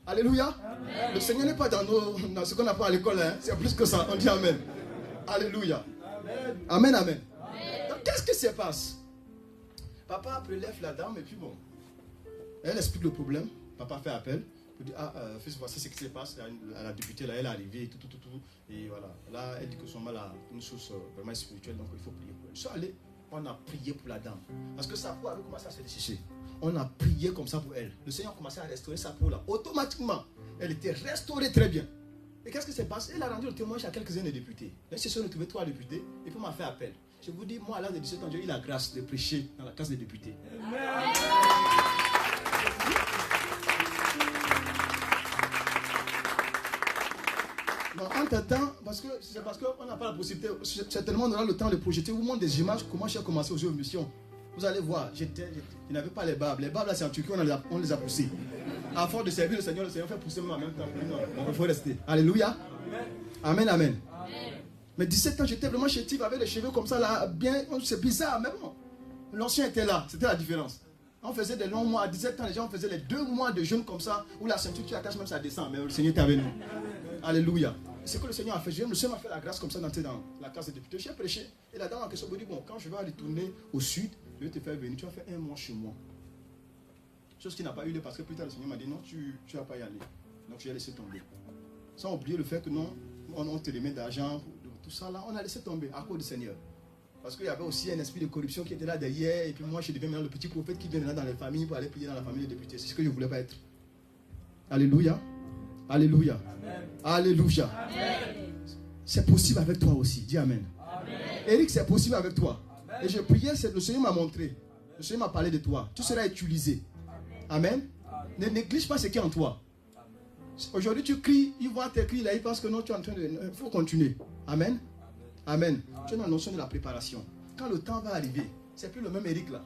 Alléluia. Amen. Le Seigneur n'est pas dans ce qu'on apprend à l'école. Hein. C'est plus que ça. On dit Amen. Alléluia. Amen. Amen. Donc qu'est-ce qui se passe? Papa prélève la dame et puis bon. Elle explique le problème. Papa fait appel. Il dit, fils, voici ce qui se passe. La députée, là, elle est arrivée, tout. Et voilà. Là, elle dit que son mal a une source vraiment spirituelle, donc il faut prier pour elle. Je suis allé, on a prié pour la dame. Parce que sa peau avait commencé à se dessécher. On a prié comme ça pour elle. Le Seigneur a commencé à restaurer sa peau là. Automatiquement, elle était restaurée très bien. Et qu'est-ce qui se passe? Elle a rendu le témoignage à quelques-uns des députés. Là, ils se sont retrouvés 3 députés. Et puis m'a fait appel. Je vous dis, moi, à l'âge de 17 ans, j'ai eu la grâce de prêcher dans la classe des députés. Amen. Entre-temps, c'est parce qu'on n'a pas la possibilité, certainement on aura le temps de projeter, vous montre des images, comment j'ai commencé aux œuvres mission. Vous allez voir, je n'avais pas les barbes. Les barbes là c'est en Turquie, on les a poussées. À force de servir le Seigneur fait pousser même en même temps. Non, il faut rester. Alléluia. Amen. Mais 17 ans, j'étais vraiment chétif avec les cheveux comme ça là, bien, c'est bizarre, mais bon. L'ancien était là, c'était la différence. On faisait des longs mois, à 17 ans, les gens faisaient les 2 mois de jeûne comme ça, où la ceinture tu attaches même ça descend, mais le Seigneur était avec nous. Alléluia. C'est ce que le Seigneur a fait. Le Seigneur m'a fait la grâce comme ça dans la classe des députés. J'ai prêché. Et la dame en question me dit, bon, quand je vais retourner au sud, je vais te faire venir. Tu vas faire 1 mois chez moi. Chose qui n'a pas eu lieu parce que plus tard le Seigneur m'a dit, non, tu ne vas pas y aller. Donc j'ai laissé tomber. Sans oublier le fait que non, on te remet d'argent, tout ça là, on a laissé tomber à cause du Seigneur. Parce qu'il y avait aussi un esprit de corruption qui était là derrière. Et puis moi, je deviens maintenant le petit prophète qui vient dans les familles pour aller prier dans la famille des députés. C'est ce que je ne voulais pas être. Alléluia. Alléluia. Amen. Alléluia. Amen. C'est possible avec toi aussi. Dis Amen. Amen. Eric, c'est possible avec toi. Amen. Et je priais, le Seigneur m'a montré. Amen. Le Seigneur m'a parlé de toi. Tu seras utilisé. Amen. Amen. Ne néglige pas ce qui est en toi. Aujourd'hui, tu cries, ils vont te crier là, ils pensent que non, tu es en train de... Il faut continuer. Amen. Amen. Tu as une notion de la préparation. Quand le temps va arriver, c'est plus le même Eric là.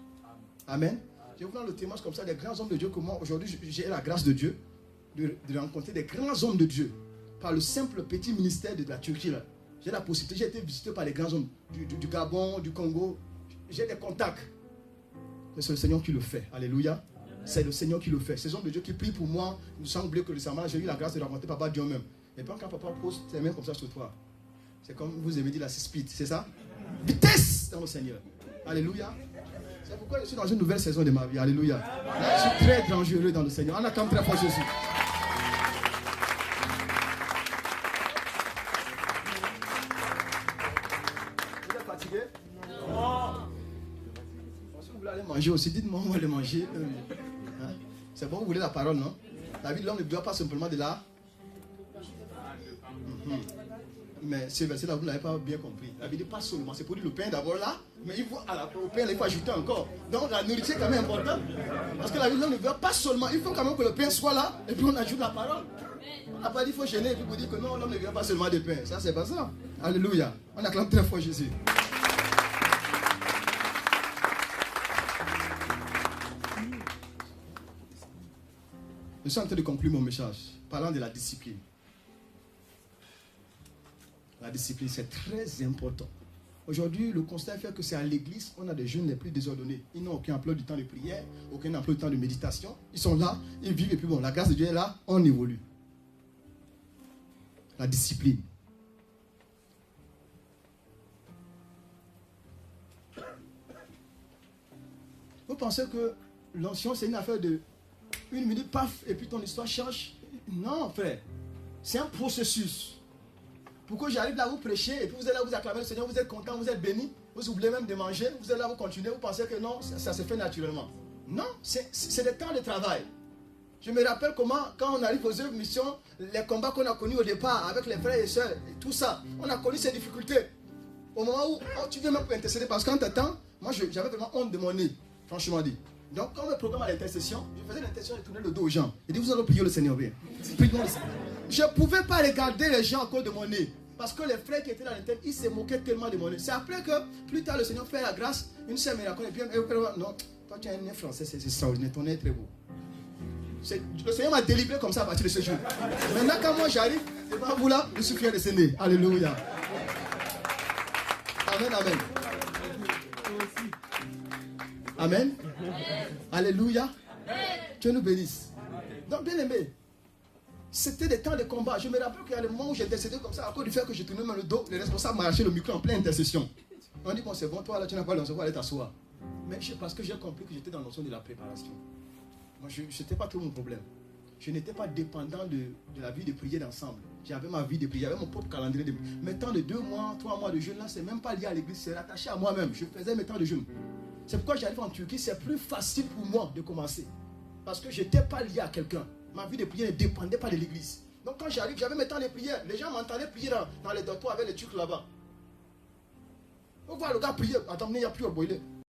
Amen. Je vous prends le témoignage comme ça des grands hommes de Dieu que moi, aujourd'hui, j'ai la grâce de Dieu de rencontrer des grands hommes de Dieu par le simple petit ministère de la Turquie là. J'ai la possibilité, j'ai été visité par les grands hommes du Gabon, du Congo. J'ai des contacts. Mais c'est le Seigneur qui le fait. Alléluia. C'est le Seigneur qui le fait. Ces hommes de Dieu qui prient pour moi, nous sommes oubliés que récemment, j'ai eu la grâce de rencontrer Papa Dieu même. Et puis quand Papa pose ses mains comme ça sur toi, c'est comme vous avez dit la speed, c'est ça? Vitesse dans le Seigneur. Alléluia. C'est pourquoi je suis dans une nouvelle saison de ma vie. Alléluia. Là, je suis très dangereux dans le Seigneur. On acclame très fort Jésus. Vous êtes fatigué? Non. Si vous voulez aller manger aussi, dites-moi, on va aller manger. Hein? C'est bon, vous voulez la parole, non? La vie de l'homme ne doit pas simplement de là. Mais ce verset-là, vous ne l'avez pas bien compris. La Bible dit pas seulement, c'est pour dire le pain d'abord là, mais il faut, au pain, il faut ajouter encore. Donc la nourriture est quand même importante. Parce que la Bible ne veut pas seulement, il faut quand même que le pain soit là, et puis on ajoute la parole. On n'a pas dit qu'il faut gêner, et puis vous dire que non, l'homme ne veut pas seulement de pain. Ça, c'est pas ça. Alléluia. On acclame très fort Jésus. Je suis en train de conclure mon message, parlant de la discipline. La discipline, c'est très important. Aujourd'hui, le constat fait que c'est à l'église, on a des jeunes les plus désordonnés. Ils n'ont aucun emploi du temps de prière, aucun emploi du temps de méditation. Ils sont là, ils vivent, et puis bon, la grâce de Dieu est là, on évolue. La discipline. Vous pensez que l'ancien, c'est une affaire de une minute, paf, et puis ton histoire change? Non, frère. C'est un processus. Pourquoi j'arrive là, vous prêchez, et puis vous êtes là, vous acclamez le Seigneur, vous êtes content, vous êtes béni, vous oubliez même de manger, vous êtes là, vous continuez, vous pensez que non, ça se fait naturellement. Non, c'est le temps de travail. Je me rappelle comment, quand on arrive aux œuvres missions, les combats qu'on a connus au départ, avec les frères et sœurs, et tout ça, on a connu ces difficultés. Au moment où tu viens même pour intercéder, parce qu'en temps, moi j'avais vraiment honte de mon nez, franchement dit. Donc, quand le programme à l'intercession, je faisais l'intercession et tournais le dos aux gens. Et dit, vous allez prier le Seigneur bien. Je ne pouvais pas regarder les gens à cause de mon nez. Parce que les frères qui étaient dans l'interne, ils se moquaient tellement de mon nez. C'est après que, plus tard, le Seigneur fait la grâce. Une sœur me raconte, et puis non, toi tu as un nez français, c'est extraordinaire, ton nez est très beau. Le Seigneur m'a délivré comme ça à partir de ce jour. Maintenant, quand moi j'arrive, devant vous là, je suis fier de ce nez. Alléluia. Amen, amen. Amen. Alléluia. Dieu nous bénisse. Donc, bien aimé, c'était des temps de combat. Je me rappelle qu'il y a des moments où j'ai décédé comme ça, à cause du fait que j'ai tourné dans le dos, les responsables m'ont arraché le micro en pleine intercession. On dit, bon, c'est bon, toi là, tu n'as pas le on va aller t'asseoir. Mais parce que j'ai compris que j'étais dans le notion de la préparation. Moi, ce n'était pas tout mon problème. Je n'étais pas dépendant de la vie de prière d'ensemble. J'avais ma vie de prière, j'avais mon propre calendrier. Mes temps de 2 mois, 3 mois de jeûne, là, c'est même pas lié à l'église, c'est rattaché à moi-même. Je faisais mes temps de jeûne. C'est pourquoi j'arrive en Turquie, c'est plus facile pour moi de commencer. Parce que je n'étais pas lié à quelqu'un. Ma vie de prière ne dépendait pas de l'église. Donc quand j'arrive, j'avais mes temps de prière. Les gens m'entendaient prier dans les dortoirs avec les Turcs là-bas. On voit le gars prier. Attends, il n'y a plus à boiler.